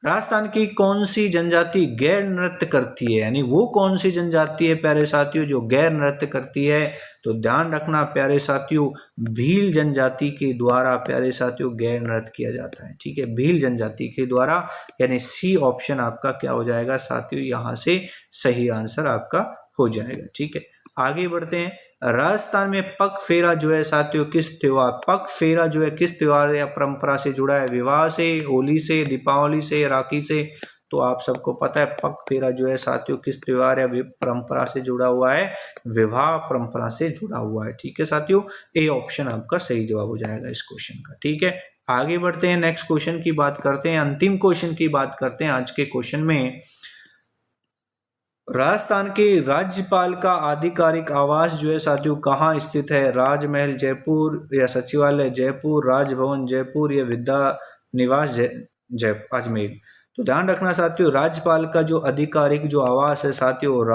राजस्थान की कौन सी जनजाति गैर नृत्य करती है? यानी वो कौन सी जनजाति है प्यारे साथियों जो गैर नृत्य करती है? तो ध्यान रखना प्यारे साथियों, भील जनजाति के द्वारा प्यारे साथियों गैर नृत्य किया जाता है। ठीक है, भील जनजाति के द्वारा, यानी सी ऑप्शन आपका क्या हो जाएगा साथियों, यहां से सही आंसर आपका हो जाएगा। ठीक है, आगे बढ़ते हैं, राजस्थान में पग फेरा जो है साथियों किस त्योहार, पग फेरा जो है किस त्योहार या परंपरा से जुड़ा है? विवाह से, होली से, दीपावली से, राखी से? तो आप सबको पता है पग फेरा जो है साथियों किस त्योहार या परंपरा से जुड़ा हुआ है? विवाह परंपरा से जुड़ा हुआ है। ठीक है साथियों, ए ऑप्शन आपका सही जवाब हो जाएगा इस क्वेश्चन का। ठीक है, आगे बढ़ते हैं, नेक्स्ट क्वेश्चन की बात करते हैं, अंतिम क्वेश्चन की बात करते हैं आज के क्वेश्चन में। राजस्थान के राज्यपाल का आधिकारिक आवास जो है साथियों कहाँ स्थित है? राजमहल जयपुर या सचिवालय जयपुर, राजभवन जयपुर या विद्या निवास जयपुर अजमेर? तो ध्यान रखना साथियों, राज्यपाल का जो आधिकारिक जो आवास है साथियों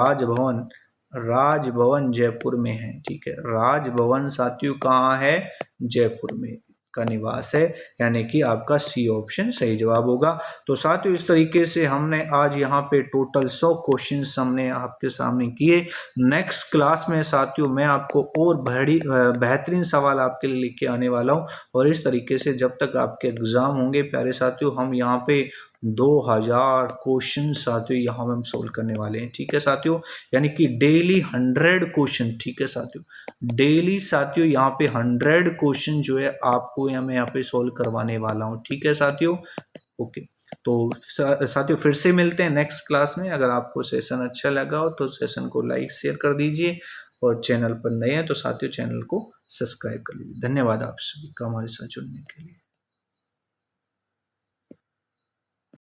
राजभवन जयपुर में है। ठीक है, राजभवन साथियों कहाँ है? जयपुर में। का निवास है, यानी कि आपका सी ऑप्शन सही जवाब होगा। तो साथियों इस तरीके से हमने आज यहाँ पे टोटल 100 क्वेश्चंस हमने आपके सामने किए। नेक्स्ट क्लास में साथियों मैं आपको और बेहतरीन सवाल आपके लिए लेके आने वाला हूँ, और इस तरीके से जब तक आपके एग्जाम होंगे प्यारे साथियों, हम यहाँ पे 2000 क्वेश्चन साथियों यहाँ हम सोल्व करने वाले हैं। ठीक है साथियों, यानी कि डेली 100 क्वेश्चन। ठीक है साथियों, डेली साथियों यहाँ पे 100 क्वेश्चन जो है आपको मैं यहाँ पे सोल्व करवाने वाला हूँ। ठीक है साथियों, ओके। तो साथियों फिर से मिलते हैं नेक्स्ट क्लास में। अगर आपको सेशन अच्छा लगा हो तो सेशन को लाइक शेयर कर दीजिए, और चैनल पर नए हैं तो साथियों चैनल को सब्सक्राइब कर लीजिए। धन्यवाद आप सभी का हमारे साथ जुड़ने के लिए।